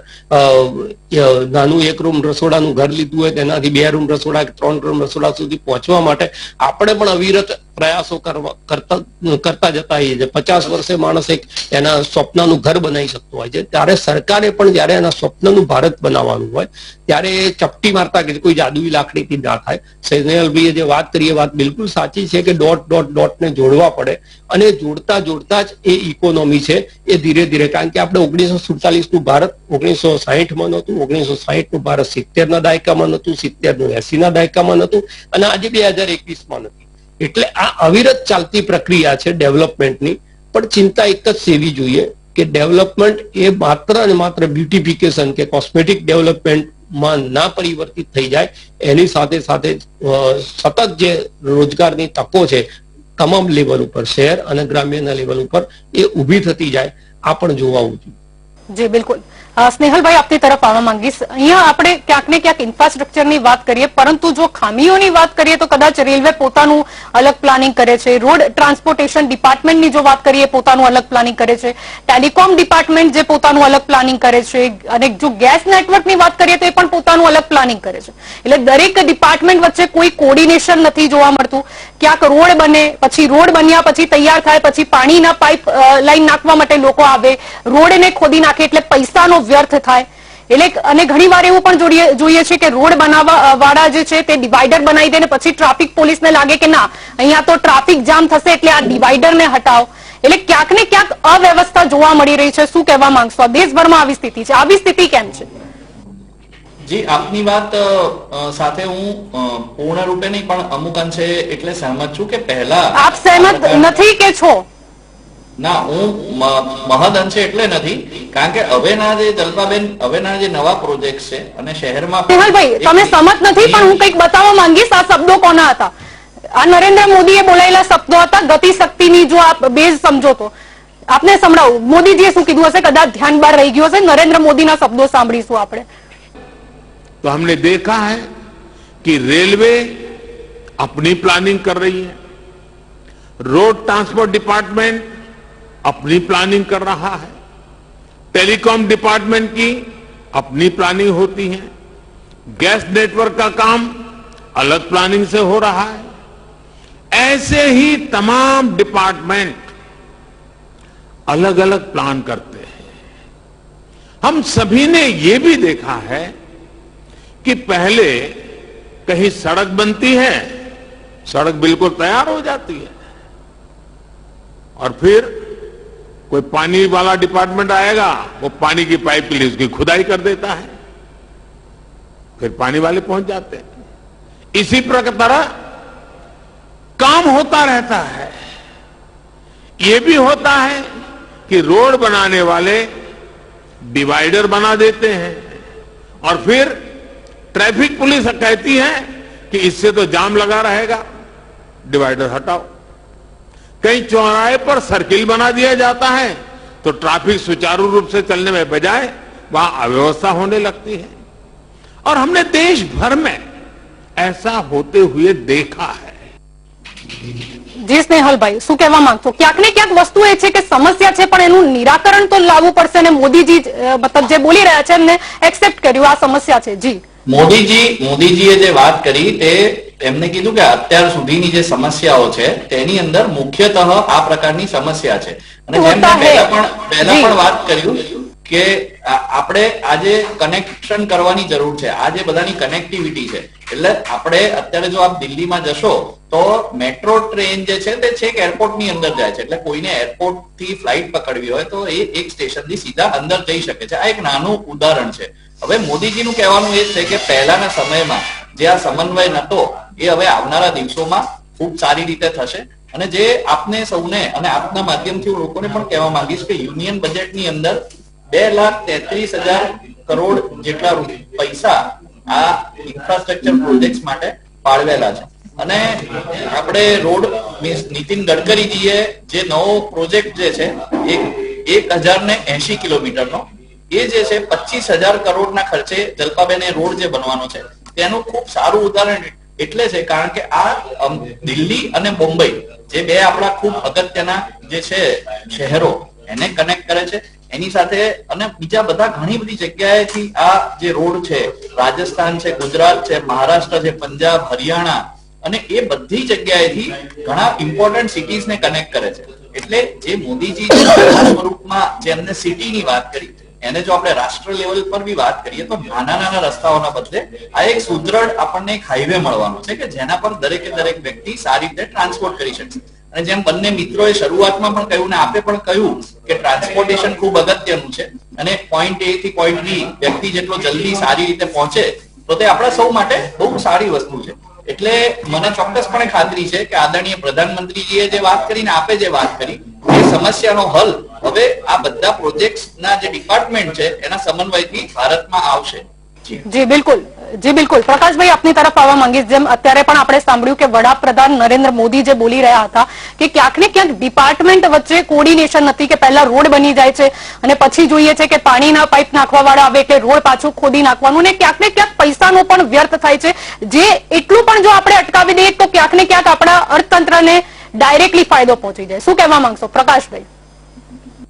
નાનું 1 રૂમ રસોડાનું ઘર લીધું હોય તેનાથી 2 રૂમ રસોડા 3 રૂમ રસોડા સુધી પહોંચવા માટે આપણે પણ અવિરત પ્રયાસો કરતા જતા હોઈએ છીએ. 50 વર્ષે માણસ એક એના સ્વપ્નનું ઘર બનાવી શકતો હોય છે. ત્યારે સરકારે પણ જયારે એના સ્વપ્નનું ભારત બનાવવાનું હોય ત્યારે ચપટી મારતા કે કોઈ જાદુઈ લાકડીથી ના થાય. સ્નેહલભાઈએ જે વાત કરી એ વાત બિલકુલ સાચી છે કે ડોટ ને જોડવા પડે અને જોડતા જોડતા જ એ ઇકોનોમી છે એ ધીરે ધીરે, કારણ કે આપણે 1947 નું ભારત 1960 નહોતું, 1960 નું ભારત 70 ના દાયકામાં નહોતું, 70 નું 80 ના દાયકામાં નહોતું અને આજે 2021 નથી. એટલે આ અવિરત ચાલતી પ્રક્રિયા છે ડેવલપમેન્ટની. પણ ચિંતા એક જ સેવી જોઈએ કે ડેવલપમેન્ટ એ માત્ર અને માત્ર બ્યુટિફિકેશન કે કોસ્મેટિક ડેવલપમેન્ટમાં ના પરિવર્તિત થઈ જાય. એની સાથે સાથે સતત જે રોજગારની તકો છે તમામ લેવલ ઉપર, શહેર અને ગ્રામ્યના લેવલ ઉપર એ ઊભી થતી જાય, આ પણ જોવાવું જોઈએ. જી બિલકુલ. સ્નેહલભાઈ આપની તરફ આવવા માંગીશ. અહીંયા આપણે ક્યાંક ને ક્યાંક ઇન્ફ્રાસ્ટ્રક્ચરની વાત કરીએ, પરંતુ જો ખામીઓની વાત કરીએ તો કદાચ રેલવે પોતાનું અલગ પ્લાનિંગ કરે છે, રોડ ટ્રાન્સપોર્ટેશન ડિપાર્ટમેન્ટની જો વાત કરીએ પોતાનું અલગ પ્લાનિંગ કરે છે, ટેલિકોમ ડિપાર્ટમેન્ટ જે પોતાનું અલગ પ્લાનિંગ કરે છે અને જો ગેસ નેટવર્કની વાત કરીએ તો એ પણ પોતાનું અલગ પ્લાનિંગ કરે છે. એટલે દરેક ડિપાર્ટમેન્ટ વચ્ચે કોઈ કોર્ડિનેશન નથી જોવા મળતું. ક્યાંક રોડ બને, પછી રોડ બન્યા પછી તૈયાર થાય પછી પાણીના પાઇપ લાઈન નાખવા માટે લોકો આવે, રોડને ખોદી નાખે એટલે પૈસાનો વ્યર્થ થાય. એટલે અને ઘણી વાર એવું પણ જોઈએ છે કે રોડ બનાવવા વાળા જે છે તે ડિવાઈડર બનાવી દે ને પછી ટ્રાફિક પોલીસને લાગે કે ના અહીંયા તો ટ્રાફિક જામ થશે એટલે આ ડિવાઈડરને હટાવો. એટલે ક્યાંક ને ક્યાંક અવ્યવસ્થા જોવા મળી રહી છે. શું કહેવા માંગશો? દેશભરમાં આવી સ્થિતિ છે, આવી સ્થિતિ કેમ છે? જી, આપની વાત સાથે હું પૂર્ણ રૂપે નહીં પણ અમુક અંશે એટલે સહમત છું કે પહેલા આપ સહેમત નથી કે છો? ના, હું મહદ અંશે એટલે નથી, કારણ કે હવેના જે જલ્પાબેન હવેના જે નવા પ્રોજેક્ટ છે અને શહેરમાં સ્નેહલભાઈ તમે સહમત નથી પણ હું કંઈક બતાવવા માંગીશ. આ શબ્દો કોના હતા? આ નરેન્દ્ર મોદીએ બોલાયેલા શબ્દો હતા. ગતિ શક્તિની જો આપ બેઝ સમજો તો આપને સંભળાવું. મોદીજીએ શું કીધું હશે? કદાચ ધ્યાન બહાર રહી ગયું હશે. નરેન્દ્ર મોદીના શબ્દો સાંભળીશું આપણે. तो हमने देखा है कि रेलवे अपनी प्लानिंग कर रही है, रोड ट्रांसपोर्ट डिपार्टमेंट अपनी प्लानिंग कर रहा है, टेलीकॉम डिपार्टमेंट की अपनी प्लानिंग होती है, गैस नेटवर्क का काम अलग प्लानिंग से हो रहा है. ऐसे ही तमाम डिपार्टमेंट अलग अलग प्लान करते हैं. हम सभी ने ये भी देखा है कि पहले कहीं सड़क बनती है, सड़क बिल्कुल तैयार हो जाती है और फिर कोई पानी वाला डिपार्टमेंट आएगा, वो पानी की पाइप के लिए उसकी खुदाई कर देता है, फिर पानी वाले पहुंच जाते हैं. इसी तरह काम होता रहता है. ये भी होता है कि रोड बनाने वाले डिवाइडर बना देते हैं और फिर ट्रैफिक पुलिस कहती है कि इससे तो जाम लगा रहेगा, डिवाइडर हटाओ. कहीं चौराहे पर सर्किल बना दिया जाता है तो ट्रैफिक सुचारू रूप से चलने में बजाय वहां अव्यवस्था होने लगती है. और हमने देश भर में ऐसा होते हुए देखा है. જી સ્નેહલભાઈ શું કહેવા માંગતો? ક્યાંક ને ક્યાંક વસ્તુ એ છે કે સમસ્યા છે પણ એનું નિરાકરણ તો લાવવું પડશે અને મોદીજી મતલબ જે બોલી રહ્યા છે એમને એક્સેપ્ટ કર્યું આ સમસ્યા છે. જી, મોદીજીએ જે વાત કરી તે એમને કીધું કે અત્યાર સુધીની જે સમસ્યાઓ છે તેની અંદર મુખ્યતઃ આ પ્રકારની સમસ્યા છે. અને જેમ મેં પહેલા પણ વાત કર્યું કે આપણે આજે કનેક્શન કરવાની જરૂર છે. આ જે બધાની કનેક્ટિવિટી છે, એટલે આપણે અત્યારે જો આપ દિલ્હીમાં જશો તો મેટ્રો ટ્રેન જે છે તે છેક એરપોર્ટની અંદર જાય છે. એટલે કોઈને એરપોર્ટ થી ફ્લાઇટ પકડવી હોય તો એ એક સ્ટેશનથી સીધા અંદર જઈ શકે છે. આ એક નાનું ઉદાહરણ છે. હવે મોદીજીનું કહેવાનું એ છે કે પહેલાના સમયમાં જે આ સમન્વય નતો એ હવે આવનારા દિવસોમાં ખૂબ સારી રીતે થશે. અને જે આપને સૌને અને આપના માધ્યમથી હું લોકોને પણ કહેવા માંગીશ કે યુનિયન બજેટની અંદર 2,33,000 કરોડ જેટલા પૈસા આ ઇન્ફ્રાસ્ટ્રક્ચર પ્રોજેક્ટ માટે ફાળવેલા છે. અને આપણે રોડ નીતિન ગડકરીજીએ જે નવો પ્રોજેક્ટ જે છે 1,080 કિલોમીટરનો એ જે છે 25,000 કરોડના ખર્ચે જલપાબેને રોડ જે બનવાનો છે તેનું ખૂબ સારું ઉદાહરણ એટલે છે કારણ કે આ દિલ્હી અને મુંબઈ જે બે આપણા ખૂબ અગત્યના જે છે શહેરો એને કનેક્ટ કરે છે. એની સાથે અને બીજા બધા ઘણી બધી જગ્યાએથી આ જે રોડ છે, રાજસ્થાન છે, ગુજરાત છે, મહારાષ્ટ્ર છે, પંજાબ, હરિયાણા અને એ બધી જગ્યાએથી ઘણા ઇમ્પોર્ટન્ટ સિટીઝને કનેક્ટ કરે છે. એટલે જે મોદીજી સ્વરૂપમાં જે અમને સિટીની વાત કરી એને જો આપણે રાષ્ટ્ર લેવલ પર બી વાત કરીએ તો નાના નાના રસ્તાઓના બદલે આ એક સુદ્રઢ આપણને એક હાઈવે મળવાનો છે કે જેના પર દરેકે દરેક વ્યક્તિ સારી રીતે ટ્રાન્સપોર્ટ કરી શકશે. અને જેમ બંને મિત્રોએ શરૂઆતમાં પણ કહ્યું ને આપે પણ કહ્યું કે ટ્રાન્સપોર્ટેશન ખૂબ અગત્યનું છે અને પોઈન્ટ એ થી પોઈન્ટ બી વ્યક્તિ જેટલો જલ્દી સારી રીતે પહોંચે તો તે આપણા સૌ માટે બહુ સારી વસ્તુ છે. એટલે મને ચોક્કસપણે ખાતરી છે કે આદરણીય પ્રધાનમંત્રીજીએ જે વાત કરીને આપે જે વાત કરી એ સમસ્યાનો હલ હવે આ બધા પ્રોજેક્ટ્સના જે ડિપાર્ટમેન્ટ છે એના સમન્વયથી ભારતમાં આવશે. જી બિલકુલ, જી બિલકુલ. પ્રકાશભાઈ, આપની તરફ આવવા માંગીશ. જેમ અત્યારે પણ આપણે સાંભળ્યું કે વડાપ્રધાન નરેન્દ્ર મોદી જે બોલી રહ્યા હતા કે ક્યાંક ને ક્યાંક ડિપાર્ટમેન્ટ વચ્ચે કોર્ડિનેશન નથી કે પહેલા રોડ બની જાય છે અને પછી જોઈએ છે કે પાણીના પાઇપ નાખવા વાળા આવે એટલે રોડ પાછું ખોદી નાખવાનું ને ક્યાંક ને ક્યાંક પૈસાનો પણ વ્યર્થ થાય છે. જે એટલું પણ જો આપણે અટકાવી દઈએ તો ક્યાંક ને ક્યાંક આપણા અર્થતંત્રને ડાયરેક્ટલી ફાયદો પહોંચી જાય. શું કહેવા માંગશો પ્રકાશભાઈ?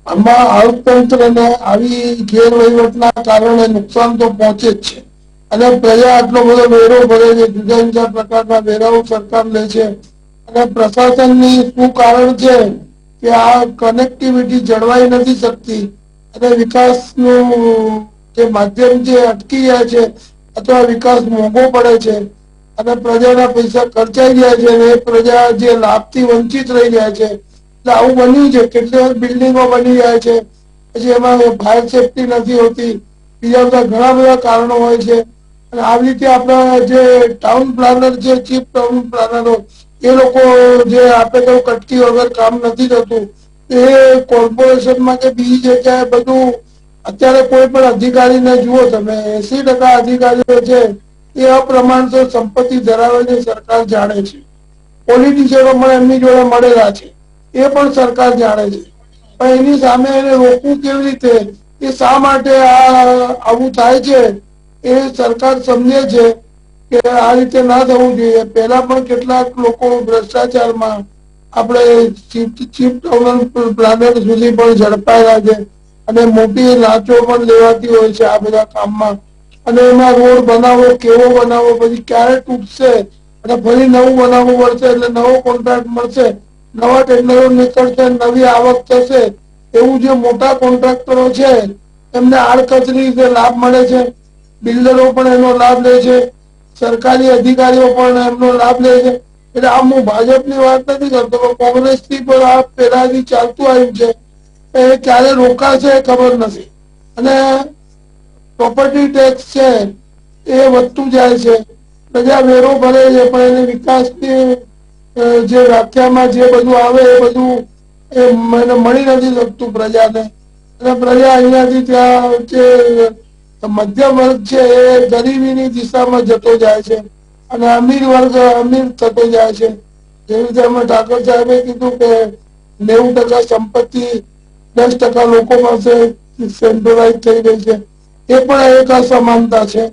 આમાં અર્થતંત્રને આવી ગેરવહીવટના કારણે નુકસાન તો પહોંચે જ છે. અને પ્રજા આટલો બધો વેરો ભરે છે, જુદા જુદા પ્રકારના વેરાઓ સરકાર લે છે અને પ્રશાસનની શું કારણ છે કે આ કનેક્ટિવિટી જળવાઈ નથી શકતી અને વિકાસનું જે માધ્યમ છે અટકી જાય છે અથવા વિકાસ મોંઘો પડે છે અને પ્રજાના પૈસા ખર્ચાઈ જાય છે અને એ પ્રજા જે લાભથી વંચિત રહી જાય છે. આવું બન્યું છે. કેટલી વાર બિલ્ડિંગો બની જાય છે, પછી એમાં ફાયર સેફટી નથી હોતી, બીજા બધા ઘણા બધા કારણો હોય છે. અને આવી રીતે આપણા જે ટાઉન પ્લાનર છે, ચીફ ટાઉન પ્લાનરો, એ લોકો જે આપે તો કટકી વગર કામ નથી થતું એ કોર્પોરેશનમાં કે બીજી જગ્યાએ બધું અત્યારે કોઈ પણ અધિકારીને જુઓ તમે 80% અધિકારીઓ છે એ અપ્રમાણસર સંપત્તિ ધરાવે છે, સરકાર જાણે છે. પોલિટિશિયનો પણ એમની જોડે મળેલા છે, એ પણ સરકાર જાણે છે. પણ એની સામે એને રોકવું કેવી રીતે, એ શા માટે આવું થાય છે એ સરકાર સમજે છે કે આ રીતે ના થવું જોઈએ. પહેલા પણ કેટલાક લોકો ભ્રષ્ટાચારમાં આપણે ચીફ ટાઉન પ્લાનર સુધી પણ ઝડપાયેલા છે અને મોટી લાંચો પણ લેવાતી હોય છે આ બધા કામમાં. અને એમાં રોડ બનાવો, કેવો બનાવો, પછી ક્યારે તૂટશે અને ફરી નવું બનાવવું પડશે એટલે નવો કોન્ટ્રાક્ટ મળશે, નવા ટેન્ડરો નીકળશે, નવી આવક થશે. એવું જે મોટા કોન્ટ્રાક્ટરો છે એમને આડકતરી રીતે લાભ મળે છે, બિલ્ડરો પણ એનો લાભ લે છે, સરકારી અધિકારીઓ પણ એમનો લાભ લે છે. એટલે આમ હું ભાજપની વાત નથી કરતો પણ કોંગ્રેસથી પણ આ પહેલાથી ચાલતું આવ્યું છે. એ ક્યારે રોકાશે એ ખબર નથી. અને પ્રોપર્ટી ટેક્સ છે એ વધતું જાય છે, પ્રજા વેરો ભરે છે પણ એને વિકાસની જે વ્યાખ્યામાં જે બધું આવે એ બધું એને મળી નથી શકતું પ્રજાને. અને પ્રજા અહીંયાથી ત્યાં જે મધ્યમ વર્ગ છે એ ગરીબીની દિશામાં જતો જાય છે અને અમીર વર્ગ અમીર થતો જાય છે. જેવી રીતે અમે ઠાકોર સાહેબે કીધું કે 90% સંપત્તિ 10% લોકો પાસે સેન્ટ્રલાઇઝ થઈ ગઈ છે. એ પણ એક અસમાનતા છે.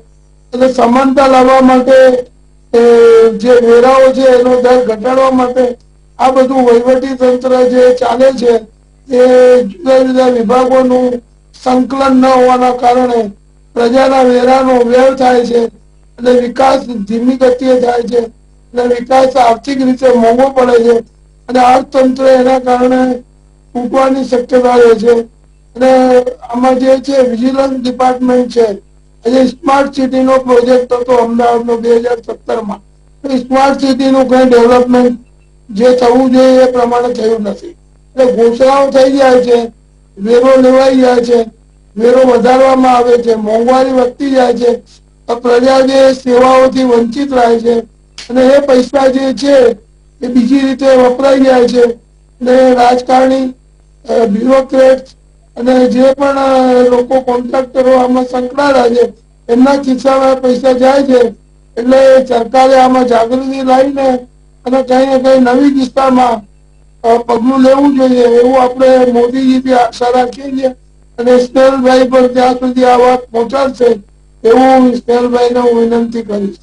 એટલે સમાનતા લાવવા માટે જે વેરાઓ છે એનો દર ઘટાડવા માટે આ બધું વહીવટી તંત્ર જે ચાલે છે એ જુદા જુદા વિભાગોનું સંકલન ન હોવાના કારણે પ્રજાના વેરાનો વ્યય થાય છે અને વિકાસ ધીમી ગતિએ થાય છે. અને વિકાસ આર્થિક રીતે મોંઘો પડે છે અને અર્થતંત્ર એના કારણે તૂટવાની શક્યતા રહે છે. અને આમાં જે છે વિજિલન્સ ડિપાર્ટમેન્ટ છે, આજે સ્માર્ટ સિટી નો પ્રોજેક્ટ હતો અમદાવાદનો 2017માં, સ્માર્ટ સિટી નું કઈ ડેવલપમેન્ટ જે થવું જોઈએ એ પ્રમાણે થયું નથી. એટલે ઘોષણાઓ થઈ જાય છે, વેરો લેવાઈ જાય છે, વેરો વધારવામાં આવે છે, મોંઘવારી વધતી જાય છે, પ્રજા જે સેવાઓથી વંચિત રહે છે અને એ પૈસા જે છે એ બીજી રીતે વપરાઈ જાય છે. અને રાજકારણી, બ્યુરોક્રેટ અને જે પણ લોકો કોન્ટ્રાક્ટરો આમાં સંકળાયેલા છે એમના ખિસ્સામાં પૈસા જાય છે. એટલે સરકારે આમાં જાગૃતિ લાવીને અને કઈ ને કઈ નવી દિશામાં પગલું લેવું જોઈએ એવું આપણે મોદીજીથી આશા રાખીએ છીએ. અને સ્નેહલભાઈ પણ ત્યાં સુધી આ વાત પહોંચાડશે એવું સ્નેહલભાઈને હું વિનંતી કરીશ.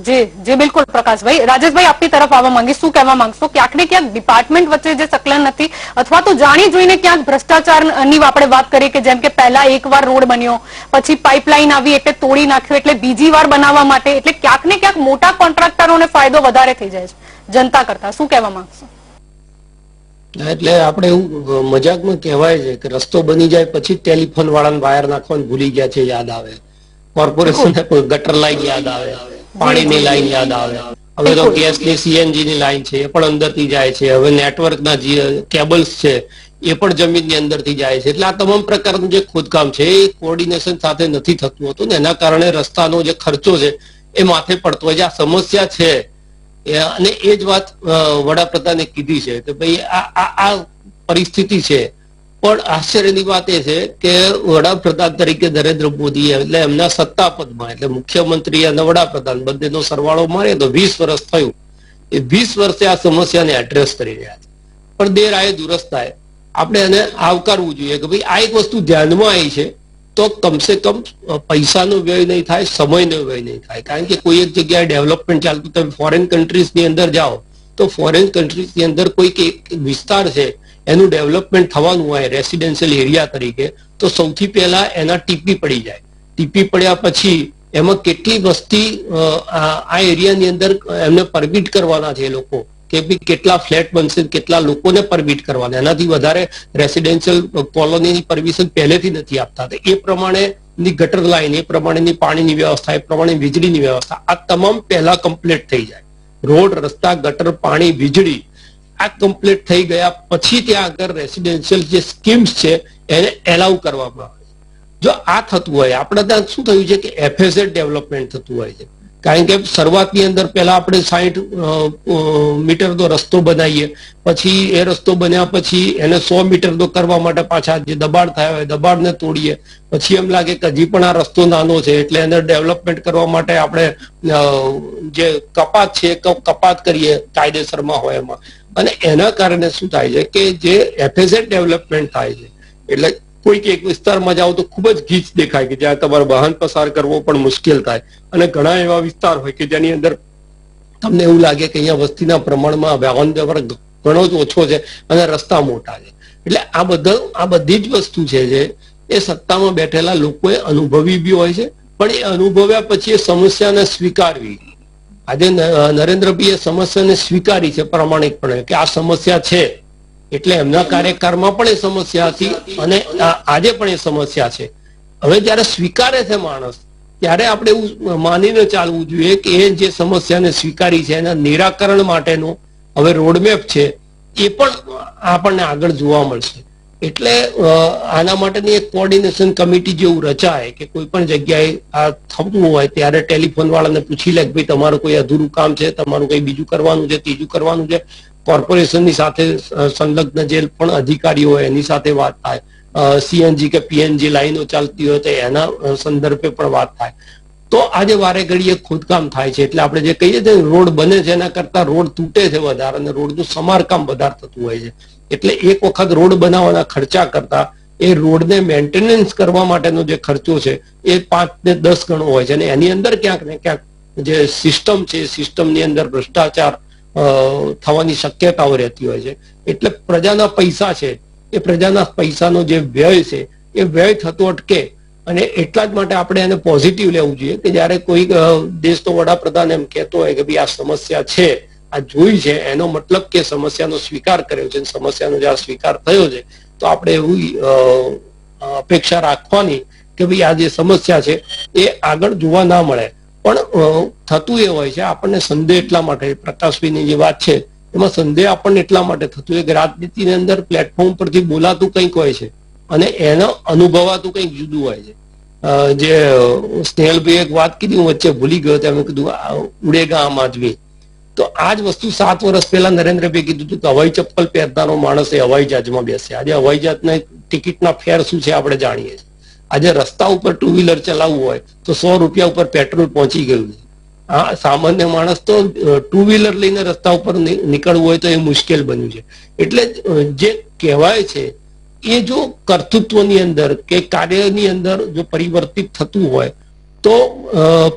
જી જી બિલકુલ પ્રકાશભાઈ. રાજેશભાઈ આપની તરફ આવવા માંગીશ, શું કહેવા માંગશો? ક્યાંક ને ક્યાંક ડિપાર્ટમેન્ટ વચ્ચે જે સંકલન નથી અથવા તો જાણી જોઈને ક્યાંક ભ્રષ્ટાચારની આપણે વાત કરીએ કે જેમ કે પહેલા એકવાર રોડ બન્યો, પછી પાઇપલાઇન આવી એટલે તોડી નાખ્યો, એટલે બીજી વાર બનાવવા માટે, એટલે ક્યાંક ને ક્યાંક મોટા કોન્ટ્રાક્ટરોને ફાયદો વધારે થઈ જાય છે જનતા કરતા. શું કહેવા માંગશો? એટલે આપણે એવું મજાકમાં કહેવાય છે કે રસ્તો બની જાય પછી ટેલિફોન વાળાને વાયર નાખવાનું ભૂલી ગયા છે યાદ આવે, કોર્પોરેશન ગટર લાઈન યાદ આવે, પાણીની લાઈન યાદ આવે, હવે તો ગેસની સીએનજી ની લાઈન છે એ પણ અંદરથી જાય છે, હવે નેટવર્કના જે કેબલ્સ છે એ પણ જમીનની અંદરથી જાય છે. એટલે આ તમામ પ્રકારનું જે ખોદકામ છે એ કોઓર્ડિનેશન સાથે નથી થતું હતું ને એના કારણે રસ્તાનો જે ખર્ચો છે એ માથે પડતો હોય છે. આ સમસ્યા છે અને એ જ વાત વડાપ્રધાને કીધી છે કે ભાઈ આ પરિસ્થિતિ છે. પણ આશ્ચર્યની વાત એ છે કે વડાપ્રધાન તરીકે નરેન્દ્ર મોદી એટલે એમના સત્તાપદમાં એટલે મુખ્યમંત્રી અને વડાપ્રધાન બંનેનો સરવાળો મારે તો 20 વર્ષ થયું. એ 20 વર્ષે આ સમસ્યાને એડ્રેસ કરી રહ્યા છે. પણ દેર આયે દુરસ્ત આયે, આપણે એને આવકારવું જોઈએ કે ભાઈ આ એક વસ્તુ ધ્યાનમાં આવી છે તો કમસે કમ પૈસાનો વ્યય નહીં થાય, સમયનો વ્યય નહીં થાય. કારણ કે કોઈ એક જગ્યાએ ડેવલપમેન્ટ ચાલતું, તમે ફોરેન કન્ટ્રીઝની અંદર જાઓ તો ફોરેન કન્ટ્રીઝની અંદર કોઈક એક વિસ્તાર છે એનું ડેવલપમેન્ટ થવાનું હોય રેસિડેન્શિયલ એરિયા તરીકે, તો સૌથી પહેલા એના ટીપી પડી જાય. ટીપી પડ્યા પછી એમાં કેટલી વસ્તી આ એરિયાની અંદર એમને પરમિટ કરવાના છે એ લોકો કે ભાઈ કેટલા ફ્લેટ બનશે, કેટલા લોકોને પરમિટ કરવાના. એનાથી વધારે રેસિડેન્શિયલ કોલોનીની પરમિશન પહેલેથી નથી આપતા. એ પ્રમાણેની ગટર લાઈન, એ પ્રમાણેની પાણીની વ્યવસ્થા, એ પ્રમાણે વીજળીની વ્યવસ્થા, આ તમામ પહેલા કમ્પ્લીટ થઈ જાય. રોડ, રસ્તા, ગટર, પાણી, વીજળી આ કમ્પ્લીટ થઈ ગયા પછી ત્યાં આગળ રેસિડેન્શિયલ જે સ્કીમ્સ છે એને એલાઉ કરવામાં આવે. જો આ થતું હોય, આપણે ત્યાં શું થયું છે કે એફએસએડ ડેવલપમેન્ટ થતું હોય છે. કારણ કે શરૂઆતની અંદર પહેલા આપણે 60 મીટરનો રસ્તો બનાવીએ, પછી એ રસ્તો બન્યા પછી એને 100 મીટરનો કરવા માટે પાછા જે દબાણ થયા હોય દબાણને તોડીએ, પછી એમ લાગે કે હજી પણ આ રસ્તો નાનો છે એટલે એને ડેવલપમેન્ટ કરવા માટે આપણે જે કપાત છે કપાત કરીએ કાયદેસરમાં હોય એમાં. અને એના કારણે શું થાય છે કે જે એફએસએડ ડેવલપમેન્ટ થાય છે એટલે કોઈક એક વિસ્તારમાં જાઓ તો ખૂબ જ ગીચ દેખાય કે જ્યાં તમારે વાહન પસાર કરવો પણ મુશ્કેલ થાય. અને ઘણા એવા વિસ્તાર હોય કે જેની અંદર તમને એવું લાગે કે અહીંયા વસ્તીના પ્રમાણમાં વાહન વ્યવહાર ઘણો જ ઓછો છે અને રસ્તા મોટા છે. એટલે આ બધી જ વસ્તુ છે જે એ સત્તામાં બેઠેલા લોકોએ અનુભવી બી હોય છે, પણ એ અનુભવ્યા પછી એ સમસ્યાને સ્વીકારવી. આજે નરેન્દ્રભાઈએ સમસ્યાને સ્વીકારી છે પ્રામાણિકપણે કે આ સમસ્યા છે, એટલે એમના કાર્યકાળમાં પણ એ સમસ્યા હતી અને આજે પણ એ સમસ્યા છે. હવે જયારે સ્વીકારે છે માણસ ત્યારે આપણે એવું માનીને ચાલવું જોઈએ કે એ જે સમસ્યાને સ્વીકારી છે એના નિરાકરણ માટેનો હવે રોડમેપ છે એ પણ આપણને આગળ જોવા મળશે. એટલે આના માટેની એક કોઓર્ડિનેશન કમિટી જેવું રચાય કે કોઈ પણ જગ્યાએ આ થતું હોય ત્યારે ટેલિફોન વાળાને પૂછી લે કે ભાઈ તમારું કોઈ અધૂરું કામ છે, તમારું કઈ બીજું કરવાનું છે, ત્રીજું કરવાનું છે. કોર્પોરેશનની સાથે સંલગ્ન જે પણ અધિકારીઓ હોય એની સાથે વાત થાય, સીએનજી કે પીએનજી લાઈનો ચાલતી હોય તો એના સંદર્ભે પણ વાત થાય. તો આજે વારે ઘડીએ ખોદકામ થાય છે. એટલે આપણે જે કહીએ છીએ રોડ બને છે એના કરતા રોડ તૂટે છે વધારે અને રોડનું સમારકામ વધારે થતું હોય છે. એટલે એક વખત રોડ બનાવવાના ખર્ચા કરતા એ રોડને મેન્ટેનન્સ કરવા માટેનો જે ખર્ચો છે એ 5 ને 10 ગણો હોય છે. અને એની અંદર ક્યાંક ને ક્યાંક જે સિસ્ટમ છે સિસ્ટમની અંદર ભ્રષ્ટાચાર થવાની શક્યતાઓ રહેતી હોય છે. એટલે પ્રજાના પૈસા છે એ પ્રજાના પૈસાનો જે વ્યય છે એ વ્યય થતો અટકે અને એટલા જ માટે આપણે એને પોઝિટિવ લેવું જોઈએ કે જ્યારે કોઈ દેશનો વડાપ્રધાન એમ કહેતો હોય કે ભાઈ આ સમસ્યા છે, આ જોઈ છે, એનો મતલબ કે સમસ્યાનો સ્વીકાર કર્યો છે, સમસ્યાનો જ્યારે સ્વીકાર થયો છે તો આપણે એવી અપેક્ષા રાખવાની કે ભાઈ આ જે સમસ્યા છે એ આગળ જોવા ના મળે. પણ થતું એ હોય છે, આપણને સંદેહ એટલા માટે, પ્રકાશભાઈની જે વાત છે એમાં સંદેહ આપણને એટલા માટે થતું હોય કે રાજનીતિની અંદર પ્લેટફોર્મ પરથી બોલાતું કંઈક હોય છે અને એને અનુભવાતું કંઈક જુદું હોય છે. જે સ્નેહલભાઈ એક વાત કીધી, હું વચ્ચે ભૂલી ગયો તેમ કીધું ઉડેગા આમ આદમી, તો આ જ વસ્તુ 7 વર્ષ પહેલા નરેન્દ્રભાઈ કીધું હતું કે હવાઈ ચપ્પલ પહેરનારો માણસ એ હવાઈ જહાજમાં બેસે. આજે હવાઈ જહાજના ટિકિટના ફેર શું છે આપણે જાણીએ છીએ. આજે રસ્તા ઉપર 2 વ્હીલર ચલાવવું હોય તો 100 રૂપિયા ઉપર પેટ્રોલ પહોંચી ગયું છે. આ સામાન્ય માણસ તો 2 વ્હીલર લઈને રસ્તા ઉપર નીકળવું હોય તો એ મુશ્કેલ બન્યું છે. એટલે જે કહેવાય છે એ જો કર્તૃત્વની અંદર કે કાર્યની અંદર જો પરિવર્તિત થતું હોય તો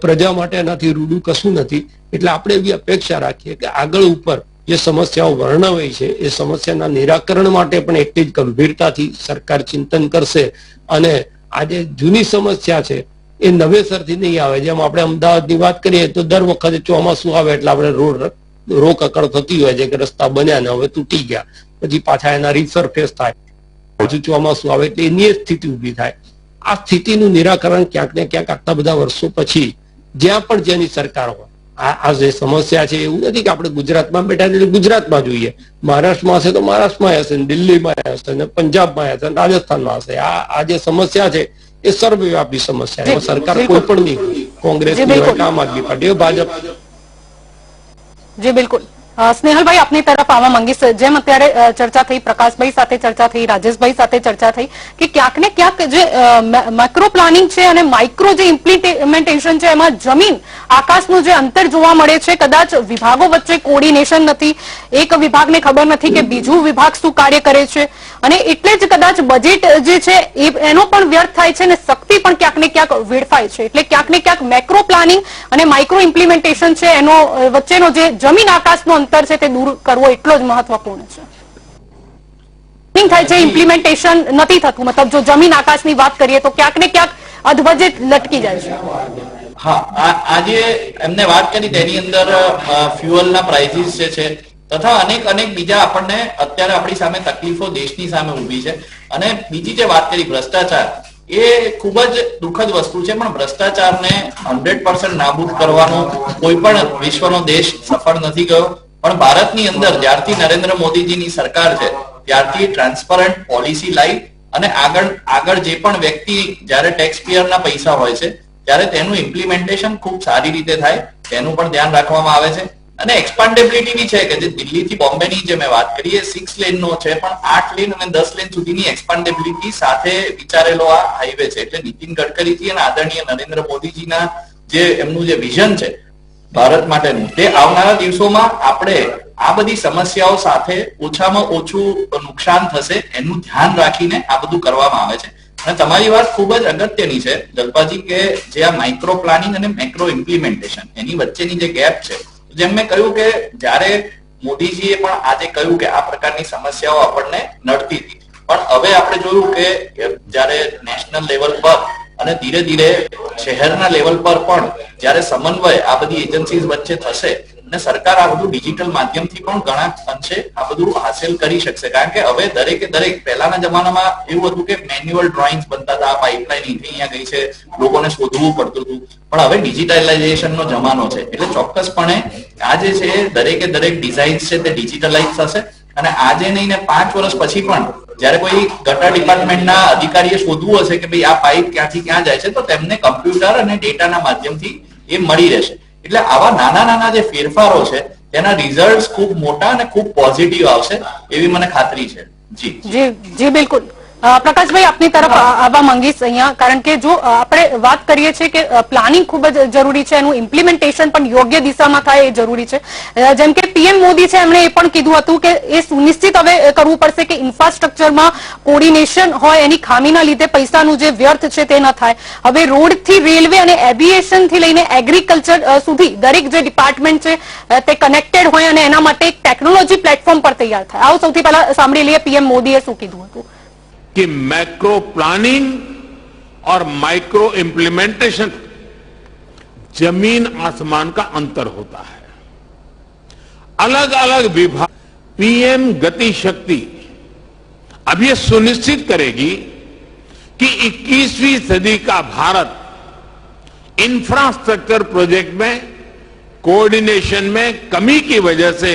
પ્રજા માટે એનાથી રૂડું કશું નથી. એટલે આપણે એવી અપેક્ષા રાખીએ કે આગળ ઉપર જે સમસ્યાઓ વર્ણવાઈ છે એ સમસ્યાના નિરાકરણ માટે પણ એટલી જ ગંભીરતાથી સરકાર ચિંતન કરશે અને આ જે જૂની સમસ્યા છે એ નવેસરથી નહીં આવે. જેમ આપણે અમદાવાદની વાત કરીએ તો દર વખતે ચોમાસું આવે એટલે આપણે રોક અકડ થતી હોય છે કે રસ્તા બન્યા ને હવે તૂટી ગયા, પછી પાછા એના રિસરફેસ થાય, હજુ ચોમાસું આવે એટલે એની સ્થિતિ ઉભી થાય. આ સ્થિતિનું નિરાકરણ ક્યાંક ને ક્યાંક આટલા બધા વર્ષો પછી જ્યાં પણ જેની સરકાર હોય, આ જે સમસ્યા છે એવું નથી કે આપણે ગુજરાતમાં બેઠા એટલે ગુજરાતમાં જોઈએ, મહારાષ્ટ્રમાં હશે તો મહારાષ્ટ્રમાં હશે, દિલ્હીમાં હશે, પંજાબમાં હશે, રાજસ્થાનમાં હશે. આ જે સમસ્યા છે એ સર્વવ્યાપી સમસ્યા છે. સરકાર કોઈ પણ નહીં, કોંગ્રેસ હોય, આમ આદમી પાર્ટી હોય, ભાજપ. જી બિલકુલ. સ્નેહલભાઈ આપની તરફ આવવા માંગીશ. જેમ અત્યારે ચર્ચા થઈ, પ્રકાશભાઈ સાથે ચર્ચા થઈ, રાજેશભાઈ સાથે ચર્ચા થઈ કે ક્યાંક ને ક્યાંક જે મેક્રો પ્લાનિંગ છે અને માઇક્રો જે ઇમ્પ્લિમેન્ટેશન છે એમાં જમીન આકાશનું જે અંતર જોવા મળે છે. કદાચ વિભાગો વચ્ચે કોર્ડિનેશન નથી, એક વિભાગને ખબર નથી કે બીજું વિભાગ શું કાર્ય કરે છે અને એટલે જ કદાચ બજેટ જે છે એનો પણ વ્યર્થ થાય છે અને શક્તિ પણ ક્યાંક ને ક્યાંક વેડફાય છે. એટલે ક્યાંક ને ક્યાંક મેક્રો પ્લાનિંગ અને માઇક્રો ઇમ્પ્લિમેન્ટેશન છે એનો વચ્ચેનો જે જમીન આકાશનો અંતર છે તે દૂર કરવો એટલો જ મહત્વપૂર્ણ છે. થાય છે ઇમ્પ્લિમેન્ટેશન નથી થતું, મતલબ જો જમીન આકાશની વાત કરીએ તો ક્યાંક ને ક્યાંક અધવજે લટકી જાય છે. હા, આજે એમને વાત કરી તેની અંદર ફ્યુઅલના પ્રાઇસીસ જે છે તથા અનેક બીજા આપણને અત્યારે આપણી સામે તકલીફો દેશની સામે ઊભી છે. અને બીજી જે વાત કરી ભ્રષ્ટાચાર, એ ખૂબ જ દુઃખદ વસ્તુ છે, પણ ભ્રષ્ટાચારને 100% નાબૂદ કરવાનો કોઈ પણ વિશ્વનો દેશ સફળ નથી ગયો. પણ ભારતની અંદર જ્યારથી નરેન્દ્ર મોદીજીની સરકાર છે ત્યારથી ટ્રાન્સપરન્ટ પોલિસી લાવી અને આગળ જે પણ વ્યક્તિ જ્યારે ટેક્સ પેયરના પૈસા હોય છે ત્યારે તેનું ઇમ્પ્લિમેન્ટેશન ખૂબ સારી રીતે થાય તેનું પણ ધ્યાન રાખવામાં આવે છે. અને એક્સપાન્ડેબિલિટી બી છે કે જે દિલ્હીથી બોમ્બેની જે મેં વાત કરી એ 6 લેનનો છે, પણ 8 લેન અને 10 લેન સુધીની એક્સપાન્ડેબિલિટી સાથે વિચારેલો આ હાઈવે છે. એટલે નીતિન ગડકરીજી અને આદરણીય નરેન્દ્ર મોદીજીના જે એમનું જે વિઝન છે ભારત માટેનું, તે આવનારા દિવસોમાં આપણે આ બધી સમસ્યાઓ સાથે ઓછામાં ઓછું નુકસાન થશે એનું ધ્યાન રાખીને આ બધું કરવામાં આવે છે. અને તમારી વાત ખૂબ જ અગત્યની છે જલપાજી કે જે આ માઇક્રો પ્લાનિંગ અને મેક્રો ઇમ્પ્લિમેન્ટેશન એની વચ્ચેની જે ગેપ છે, જેમ મેં કહ્યું કે જ્યારે મોદીજીએ પણ આજે કહ્યું કે આ પ્રકારની સમસ્યાઓ આપણને નડતી હતી, પણ હવે આપણે જોયું કે જ્યારે નેશનલ લેવલ પર અને ધીરે ધીરે શહેરના લેવલ પર પણ જ્યારે સમન્વય આ બધી એજન્સીઝ વચ્ચે થશે અને સરકાર આ બધું ડિજિટલ માધ્યમથી પણ ઘણા અંશે આ બધું હાંસલ કરી શકશે. કારણ કે હવે દરેકે દરેક, પહેલાના જમાનામાં એવું હતું કે મેન્યુઅલ ડ્રોઈંગ્સ બનતા હતા, પાઇપલાઇન અહીંયા ગઈ છે, લોકોને શોધવું પડતું હતું, પણ હવે ડિજિટલાઇઝેશનનો જમાનો છે એટલે ચોક્કસપણે આ જે છે દરેકે દરેક ડિઝાઇન્સ છે તે ડિજિટલાઇઝ થશે. અને આજે નહીં ને 5 વર્ષ પછી પણ જયારે કોઈ ગટર ડિપાર્ટમેન્ટના અધિકારીએ શોધવું હશે કે ભાઈ આ પાઇપ ક્યાંથી ક્યાં જાય છે તો તેમને કમ્પ્યુટર અને ડેટાના માધ્યમથી એ મળી રહેશે. એટલે આવા નાના જે ફેરફારો છે તેના રિઝલ્ટ ખૂબ મોટા અને ખૂબ પોઝિટિવ આવશે એવી મને ખાતરી છે. જી બિલકુલ. પ્રકાશભાઈ આપની તરફ આવવા માંગીશ અહીંયા, કારણ કે જો આપણે વાત કરીએ છીએ કે પ્લાનિંગ ખૂબ જ જરૂરી છે, એનું ઇમ્પ્લિમેન્ટેશન પણ યોગ્ય દિશામાં થાય એ જરૂરી છે. જેમ કે પીએમ મોદી છે એમણે એ પણ કીધું હતું કે એ સુનિશ્ચિત હવે કરવું પડશે કે ઇન્ફ્રાસ્ટ્રક્ચરમાં કોર્ડિનેશન હોય, એની ખામીના લીધે પૈસાનું જે વ્યર્થ છે તે ન થાય. હવે રોડ થી રેલવે અને એવિએશન થી લઈને એગ્રીકલ્ચર સુધી દરેક જે ડિપાર્ટમેન્ટ છે તે કનેક્ટેડ હોય અને એના માટે એક ટેકનોલોજી પ્લેટફોર્મ પર તૈયાર થાય. આવું સૌથી પહેલા સાંભળી લઈએ પીએમ મોદીએ શું કીધું હતું. कि मैक्रो प्लानिंग और माइक्रो इम्प्लीमेंटेशन जमीन आसमान का अंतर होता है। अलग अलग विभाग पीएम गति शक्ति अब यह सुनिश्चित करेगी कि 21वीं सदी का भारत इंफ्रास्ट्रक्चर प्रोजेक्ट में कोऑर्डिनेशन में कमी की वजह से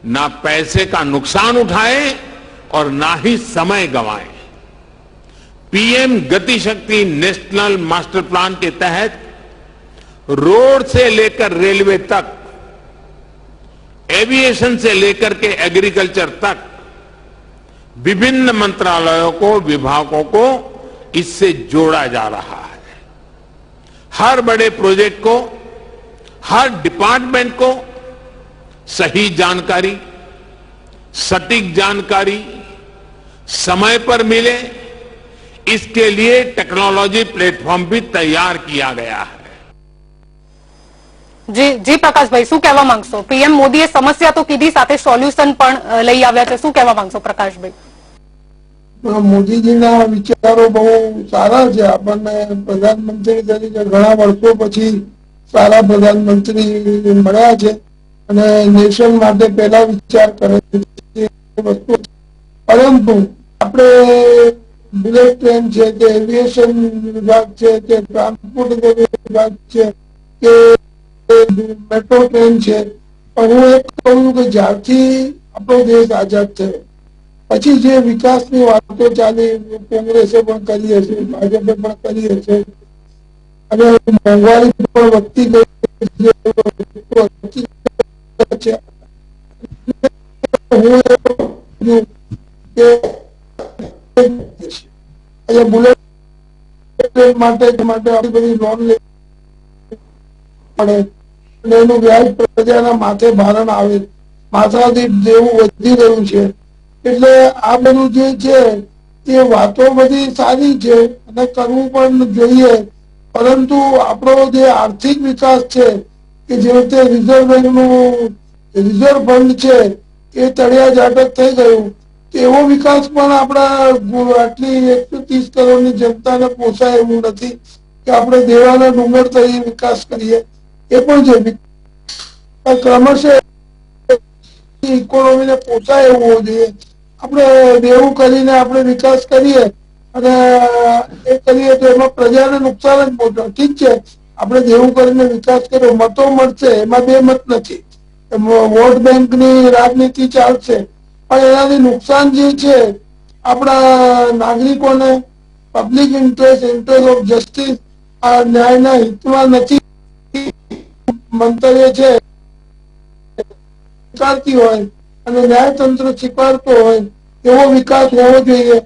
ना पैसे का नुकसान उठाए और ना ही समय गंवाए। पीएम गति शक्ति नेशनल मास्टर प्लान के तहत रोड से लेकर रेलवे तक, एविएशन से लेकर के एग्रीकल्चर तक विभिन्न मंत्रालयों को, विभागों को इससे जोड़ा जा रहा है। हर बड़े प्रोजेक्ट को, हर डिपार्टमेंट को सही जानकारी, सटीक जानकारी समय पर मिले, इसके लिए टेक्नोलॉजी प्लेटफॉर्म भी तैयार किया गया है। જી પ્રકાશભાઈ, શું કહેવા માંગશો? પીએમ મોદીએ સમસ્યા તો કીધી, સાથે સોલ્યુશન પણ લઈ આવ્યા છે, શું કહેવા માંગશો પ્રકાશભાઈ? મોદીજીના વિચારો બહુ સારા છે. આપણને પ્રધાનમંત્રી તરીકે ઘણા વર્ષો પછી સારા પ્રધાનમંત્રી મળ્યા છે અને નેશન માટે પહેલા વિચાર કરે છે વસ્તુ. પરંતુ આપણે બુલેટ ટ્રેન છે કે એવિએશન વિભાગ છે કે ટ્રાન્સપોર્ટ વિભાગ છે કે મેટ્રો ટ્રેન છે, પણ હું એક કહું કે જ્યારથી આપણો દેશ આઝાદ થયો પછી જે વિકાસની વાતો ચાલી, કોંગ્રેસે પણ કરી હશે, ભાજપે પણ કરી હશે અને મોંઘવારી પણ વધતી ગઈ છે. હું બુલેટ ટ્રેન માટે આટલી બધી લોન લે પડે અને એનું વ્યાજ પ્રજાના માથે ભારણ આવે, માથાદીઠ દેવું વધી રહ્યું છે. એટલે આ બધું જે છે તે વાતો બધી સારી છે અને કરવું પણ જોઈએ, પરંતુ આપણો જે આર્થિક વિકાસ છે કે જે રીતે રિઝર્વ બેંકનું રિઝર્વ ફંડ છે એ તળિયા ઝાટક થઈ ગયું, એવો વિકાસ પણ આપણા આટલી 130 કરોડની જનતાને પોસાય એવું નથી કે આપણે દેવાના ડુંગર તરીકે વિકાસ કરીએ. એ પણ છે ક્રમશઃ ઇકોનોમીને પોસાય એવું હોવું જોઈએ. આપણે દેવું કરીને આપણે વિકાસ કરીએ અને એ કરીએ તો એમાં પ્રજાને નુકસાન જ પહોંચે. ઠીક છે, આપણે દેવું કરીને વિકાસ કર્યો, મતો મળશે, એમાં બે મત નથી, વોટ બેંકની રાજનીતિ ચાલશે, પણ એનાથી નુકસાન જે છે આપણા નાગરિકોને public interest, interest of justice, આ ન્યાયના હિતમાં નથી મંતવ્ય છે સ્વીકારતી હોય અને ન્યાયતંત્ર સ્વીકારતો હોય એવો વિકાસ હોવો જોઈએ.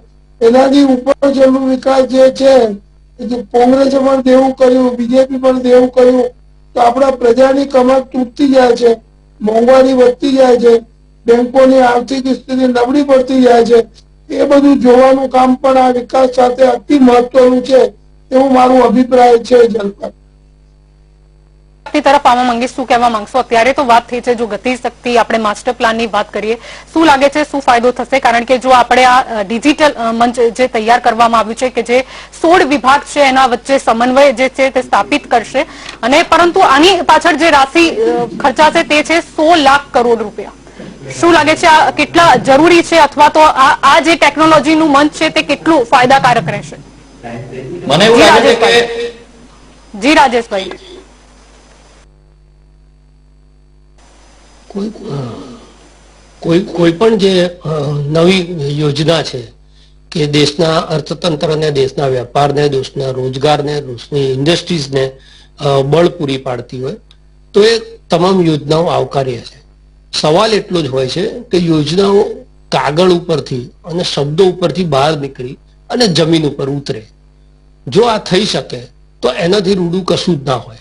એનાથી ઉપર જેનો વિકાસ જે છે, કોંગ્રેસે પણ દેવું કર્યું, બીજેપી પણ દેવું કર્યું, તો આપણા પ્રજાની કમર તૂટતી જાય છે, મોંઘવારી વધતી જાય છે, બેંકોની આર્થિક સ્થિતિ નબળી પડતી જાય છે. એ બધું જોવાનું કામ પણ આ વિકાસ સાથે અતિ મહત્વનું છે એવું મારું અભિપ્રાય છે. જલપાલ તરફ આવવા માંગીશ, શું કહેવા માંગશો? અત્યારે તો વાત થઈ છે, જો ગતિ શક્તિ આપણે માસ્ટર પ્લાનની વાત કરીએ, શું લાગે છે શું ફાયદો થશે? કારણ કે જો આપણે આ ડિજિટલ મંચ જે તૈયાર કરવામાં આવ્યું છે કે જે 16 વિભાગ છે એના વચ્ચે સમન્વય જે છે તે સ્થાપિત કરશે, અને પરંતુ આની પાછળ જે રાશિ ખર્ચાશે તે છે 16 લાખ કરોડ રૂપિયા. શું લાગે છે આ કેટલા જરૂરી છે, અથવા તો આ જે ટેકનોલોજીનું મંચ છે તે કેટલું ફાયદાકારક રહેશે? મને એવું લાગે છે કે જી રાજેશભાઈ, કોઈ પણ જે નવી યોજના છે કે દેશના અર્થતંત્રને, દેશના વેપારને, દેશના રોજગારને, દેશની ઇન્ડસ્ટ્રીઝને બળ પૂરી પાડતી હોય તો એ તમામ યોજનાઓ આવકાર્ય છે. સવાલ એટલો જ હોય છે કે યોજનાઓ કાગળ ઉપરથી અને શબ્દો ઉપરથી બહાર નીકળી અને જમીન ઉપર ઉતરે. જો આ થઈ શકે તો એનાથી રૂડું કશું જ ના હોય.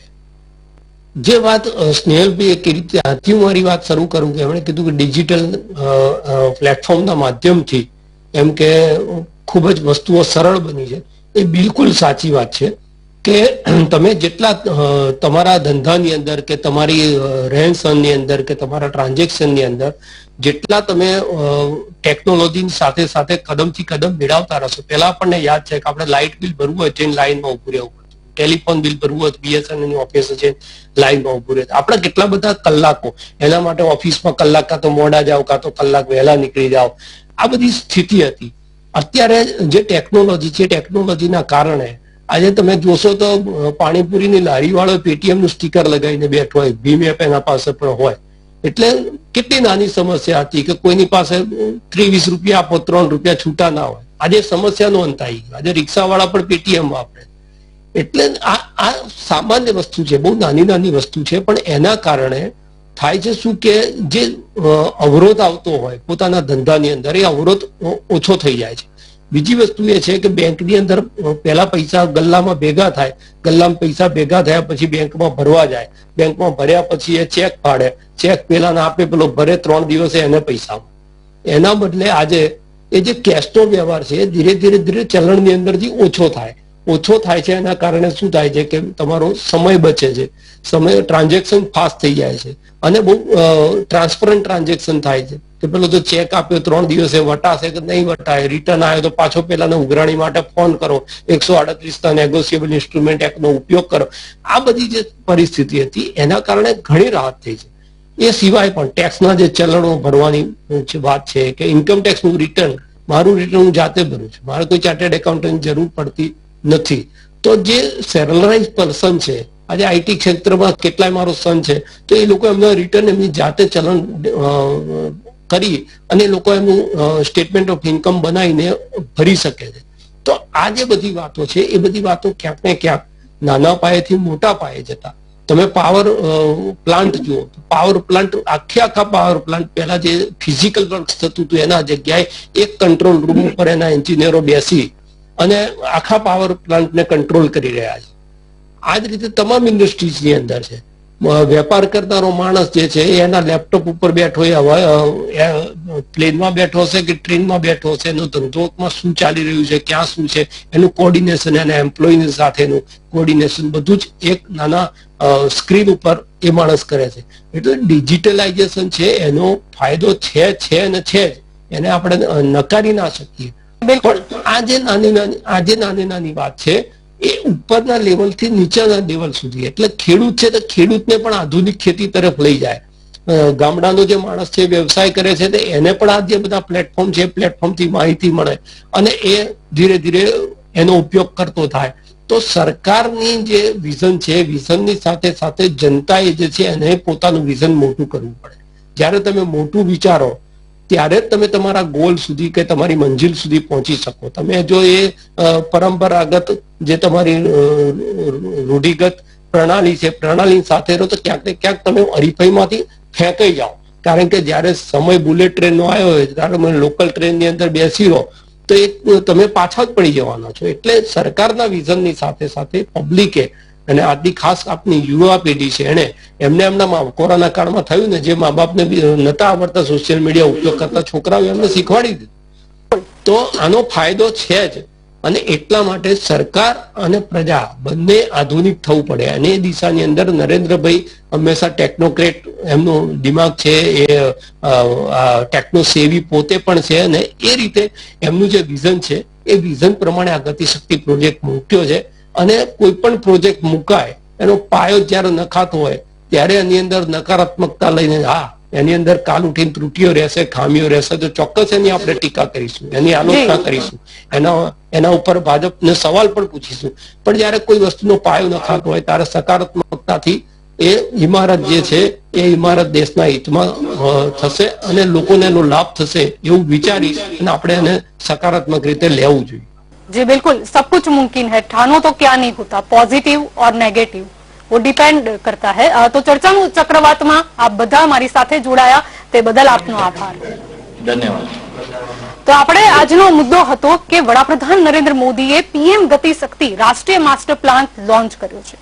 જે વાત સ્નેહલભાઈ એ રીતે, આથી હું મારી વાત શરૂ કરું કે એમણે કીધું કે ડિજિટલ પ્લેટફોર્મના માધ્યમથી એમ કે ખૂબ જ વસ્તુઓ સરળ બની છે, એ બિલકુલ સાચી વાત છે. કે તમે જેટલા તમારા ધંધાની અંદર કે તમારી રહેણ સહનની અંદર કે તમારા ટ્રાન્ઝેક્શનની અંદર જેટલા તમે ટેકનોલોજીની સાથે સાથે કદમથી કદમ મેળવતા રહેશો. પહેલા આપણને યાદ છે કે આપણે લાઇટ બિલ ભરવું હોય ટ્રેન લાઈનમાં ઉભું રહેવું પડતું, ટેલિફોન બિલ ભરવું હોય BSNL ની ઓફિસ છે લાઈનમાં ઉભું રહેતું. આપણે કેટલા બધા કલાકો એના માટે ઓફિસમાં કલાક કાં તો મોડા જાઓ કાં તો કલાક વહેલા નીકળી જાઓ, આ બધી સ્થિતિ હતી. અત્યારે જે ટેકનોલોજી છે, ટેકનોલોજીના કારણે આજે તમે જોશો તો પાણીપુરીની લારી વાળો પેટીએમ નું સ્ટીકર લગાવીને બેઠો હોય, ભીમ એપ એના પાસે પણ હોય. એટલે કેટલી નાની સમસ્યા હતી કે કોઈની પાસે 23 રૂપિયા આપો 3 રૂપિયા છૂટા ના હોય. આજે સમસ્યાનો અંત આવી ગયો. આજે રિક્ષાવાળા પણ પેટીએમ વાપરે. એટલે આ સામાન્ય વસ્તુ છે, બહુ નાની નાની વસ્તુ છે, પણ એના કારણે થાય છે શું કે જે અવરોધ આવતો હોય પોતાના ધંધાની અંદર એ અવરોધ ઓછો થઈ જાય છે. બીજી વસ્તુ એ છે કે બેંકની અંદર પહેલા પૈસા ગલ્લામાં ભેગા થાય, ગલ્લામાં પૈસા ભેગા થયા પછી બેંકમાં ભરવા જાય, બેંકમાં ભર્યા પછી એ ચેક ફાડે, ચેક પેલાને આપે, પેલો ભરે 3 દિવસે એને પૈસા. એના બદલે આજે એ જે કેશનો વ્યવહાર છે ધીરે ધીરે ચલણની અંદરથી ઓછો થાય છે. એના કારણે શું થાય છે કે તમારો સમય બચે છે, સમય ટ્રાન્ઝેક્શન ફાસ્ટ થઈ જાય છે અને બહુ ટ્રાન્સપરન્ટ ટ્રાન્ઝેક્શન થાય છે કે પેલો તો ચેક આપ્યો 3 દિવસે વટાશે કે નહીં વટાય, રિટર્ન આવ્યો તો પાછો પેલાને ઉઘરાણી માટે ફોન કરો, 138 નેગોશિયેબલ ઇન્સ્ટ્રુમેન્ટ એક્ટનો ઉપયોગ કરો. આ બધી જે પરિસ્થિતિ હતી એના કારણે ઘણી રાહત થઈ છે. એ સિવાય પણ ટેક્સના જે ચલણો ભરવાની વાત છે કે ઇન્કમ ટેક્સનું રિટર્ન, મારું રિટર્ન હું જાતે ભરું છું, મારે કોઈ ચાર્ટર્ડ એકાઉન્ટની જરૂર પડતી નથી. તો જે સેલરાઇઝ પર્સન છે, આજે આઈટી ક્ષેત્રમાં કેટલાય મારો સન છે, તો એ લોકો એમના રિટર્ન એમની જાતે ચલણ કરી અને લોકો એમનું સ્ટેટમેન્ટ ઓફ ઇન્કમ બનાવીને ભરી શકે છે. તો આ જે બધી વાતો છે એ બધી વાતો ક્યાંક ને ક્યાંક નાના પાયેથી મોટા પાયે જતા. તમે પાવર પ્લાન્ટ જુઓ, પાવર પ્લાન્ટ આખા પાવર પ્લાન્ટ પહેલા જે ફિઝિકલ વર્ક થતું હતું એના જગ્યાએ એક કંટ્રોલ રૂમ ઉપર એના એન્જિનિયરો બેસી અને આખા પાવર પ્લાન્ટને કંટ્રોલ કરી રહ્યા છે. આ જ રીતે તમામ ઇન્ડસ્ટ્રીઝની અંદર છે. વેપાર કરનારો માણસ જે છે એના લેપટોપ ઉપર બેઠો, પ્લેનમાં બેઠો હશે કે ટ્રેનમાં બેઠો હશે, એનો ધંધોમાં શું ચાલી રહ્યું છે, ક્યાં શું છે, એનું કોર્ડિનેશન, એના એમ્પ્લોયની સાથેનું કોર્ડિનેશન બધું જ એક નાના સ્ક્રીન ઉપર એ માણસ કરે છે. એટલે ડિજિટલાઇઝેશન છે એનો ફાયદો છે અને છે જ, એને આપણે નકારી ના શકીએ. બિલકુલ. આ જે નાની વાત છે એ ઉપરના લેવલથી નીચેના લેવલ સુધી, એટલે ખેડૂત છે તો ખેડૂતને પણ આધુનિક ખેતી તરફ લઈ જાય. ગામડાનો જે માણસ છે વ્યવસાય કરે છે તો એને પણ આ જે બધા પ્લેટફોર્મ છે પ્લેટફોર્મથી માહિતી મળે અને એ ધીરે ધીરે એનો ઉપયોગ કરતો થાય. તો સરકારની જે વિઝન છે, વિઝનની સાથે સાથે જનતાએ જે છે એને પોતાનું વિઝન મોટું કરવું પડે. જ્યારે તમે મોટું વિચારો ત્યારે જ તમે તમારા ગોલ સુધી કે તમારી મંજિલ સુધી પહોંચી શકો. તમે જો એ પરંપરાગત જે તમારી રૂઢિગત પ્રણાલી છે, પ્રણાલી સાથે રહો તો ક્યાંક ને ક્યાંક તમે હરીફાઈમાંથી ફેંકાઈ જાઓ. કારણ કે જ્યારે સમય બુલેટ ટ્રેનનો આવ્યો હોય ત્યારે તમે લોકલ ટ્રેનની અંદર બેસી રહો તો એ તમે પાછા જ પડી જવાના છો. એટલે સરકારના વિઝનની સાથે સાથે પબ્લિકે અને આજની ખાસ આપની યુવા પેઢી છે એમને એમના કોરોના કાળમાં થયું ને, જે મા બાપને નતા આવડતા સોશિયલ મીડિયા ઉપયોગ કરતા છોકરાઓ એમને શીખવાડી દીધું. તો આનો ફાયદો છે જ. અને એટલા માટે સરકાર અને પ્રજા બંને આધુનિક થવું પડે અને એ દિશાની અંદર નરેન્દ્રભાઈ હંમેશા ટેકનોક્રેટ એમનું દિમાગ છે, એ ટેકનો સેવી પોતે પણ છે અને એ રીતે એમનું જે વિઝન છે એ વિઝન પ્રમાણે આ ગતિશક્તિ પ્રોજેક્ટ મૂક્યો છે. અને કોઈ પણ પ્રોજેક્ટ મુકાય એનો પાયો જ્યારે નખાતો હોય ત્યારે એની અંદર નકારાત્મકતા લઈને એની અંદર કાલ ઉઠીને ત્રુટીઓ રહેશે, ખામીઓ રહેશે તો ચોક્કસ એની આપણે ટીકા કરીશું, એની આલોચના કરીશું, એના ઉપર ભાજપને સવાલ પણ પૂછીશું. પણ જયારે કોઈ વસ્તુનો પાયો નખાતો હોય ત્યારે સકારાત્મકતાથી એ ઇમારત જે છે એ ઇમારત દેશના હિતમાં થશે અને લોકોને એનો લાભ થશે એવું વિચારી અને આપણે એને સકારાત્મક રીતે લેવું જોઈએ. जी बिल्कुल, सब कुछ मुमकिन है, ठानो तो क्या नहीं होता, पॉजिटिव और नेगेटिव वो डिपेन्ड करता है. तो ચર્ચાનું ચક્રવાતમાં આપ બધા મારી સાથે જોડાયા તે બદલ આપનો આભાર. ધન્યવાદ. તો આપણે આજનો મુદ્દો હતો કે વડાપ્રધાન નરેન્દ્ર મોદીએ પીએમ ગતિ શક્તિ રાષ્ટ્રીય માસ્ટર પ્લાન લોન્ચ કર્યો છે.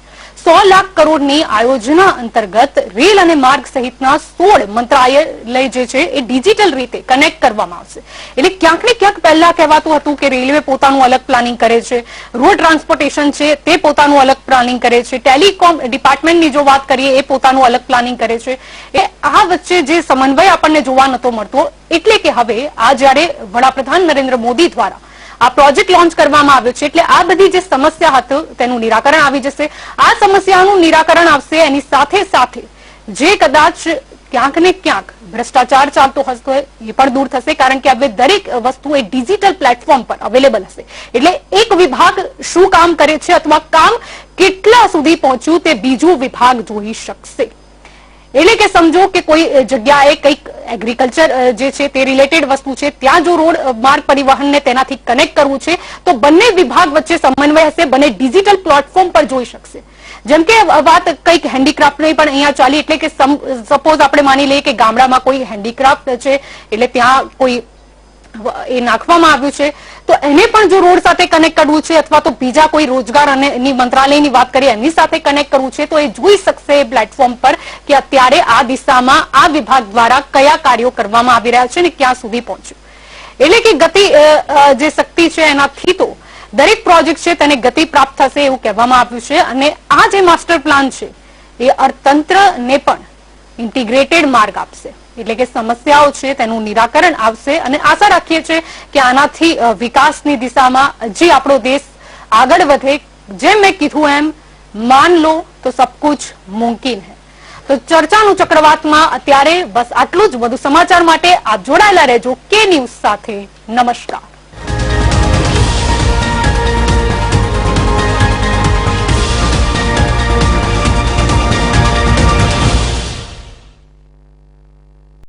100 લાખ કરોડની આ યોજના અંતર્ગત રેલ અને માર્ગ સહિતના 16 મંત્રાલય જે છે એ ડિજિટલ રીતે કનેક્ટ કરવામાં આવશે. એટલે ક્યાંક ને ક્યાંક પહેલા કહેવાતું હતું કે રેલવે પોતાનું અલગ પ્લાનિંગ કરે છે, રોડ ટ્રાન્સપોર્ટેશન છે તે પોતાનું અલગ પ્લાનિંગ કરે છે, ટેલિકોમ ડિપાર્ટમેન્ટની જો વાત કરીએ એ પોતાનું અલગ પ્લાનિંગ કરે છે. એ આ વચ્ચે જે સમન્વય આપણને જોવા નતો મળતો, એટલે કે હવે આ જ્યારે વડાપ્રધાન નરેન્દ્ર મોદી દ્વારા આ પ્રોજેક્ટ લોન્ચ કરવામાં આવ્યો છે એટલે આ બધી જે સમસ્યા હતી તેનું નિરાકરણ આવી જશે. આ સમસ્યાનું નિરાકરણ આવશે, એની સાથે સાથે જે કદાચ ક્યાંક ને ક્યાંક ભ્રષ્ટાચાર ચાલતો હશે એ પણ દૂર થશે, કારણ કે હવે દરેક વસ્તુ એ ડિજિટલ પ્લેટફોર્મ પર અવેલેબલ હશે. એટલે એક વિભાગ શું કામ કરે છે અથવા કામ કેટલા સુધી પહોંચ્યું તે બીજું વિભાગ જોઈ શકશે. એટલે કે સમજો કે કોઈ જગ્યાએ કંઈક એગ્રીકલ્ચર જે છે તે રિલેટેડ વસ્તુ છે, ત્યાં જો રોડ માર્ગ પરિવહનને તેનાથી કનેક્ટ કરવું છે તો બંને વિભાગ વચ્ચે સમન્વય હશે, બંને ડિજિટલ પ્લેટફોર્મ પર જોઈ શકશે. જેમ કે વાત કંઈક હેન્ડીક્રાફ્ટની પણ અહીંયા ચાલી, એટલે કે સપોઝ આપણે માની લઈએ કે ગામડામાં કોઈ હેન્ડીક્રાફ્ટ છે એટલે ત્યાં કોઈ એ નાખવામાં આવ્યું છે તો એને પણ જો રોડ સાથે કનેક્ટ કરવું છે અથવા તો બીજા કોઈ રોજગાર અને એની મંત્રાલયની વાત કરીએ એની સાથે કનેક્ટ કરવું છે તો એ જોઈ શકશે પ્લેટફોર્મ પર કે અત્યારે આ દિશામાં આ વિભાગ દ્વારા કયા કાર્યો કરવામાં આવી રહ્યા છે અને ક્યાં સુધી પહોંચ્યું. એટલે કે ગતિ જે શક્તિ છે એનાથી તો દરેક પ્રોજેક્ટ છે તેને ગતિ પ્રાપ્ત થશે એવું કહેવામાં આવ્યું છે. અને આ જે માસ્ટર પ્લાન છે એ અર્થતંત્રને પણ ઇન્ટિગ્રેટેડ માર્ગ આપશે, એટલે કે સમસ્યાઓ છે તેનું નિરાકરણ આવશે. અને આશા રાખીએ છીએ કે આનાથી વિકાસની દિશામાં જે આપણો દેશ આગળ વધે. જેમ મેં કીધું એમ માન લો તો સબ કુછ મુમકિન હૈ. તો ચર્ચાનું ચક્રવાતમાં અત્યારે બસ આટલું જ. વધુ સમાચાર માટે આપ જોડાયેલા રહેજો કે ન્યૂઝ સાથે. નમસ્કાર.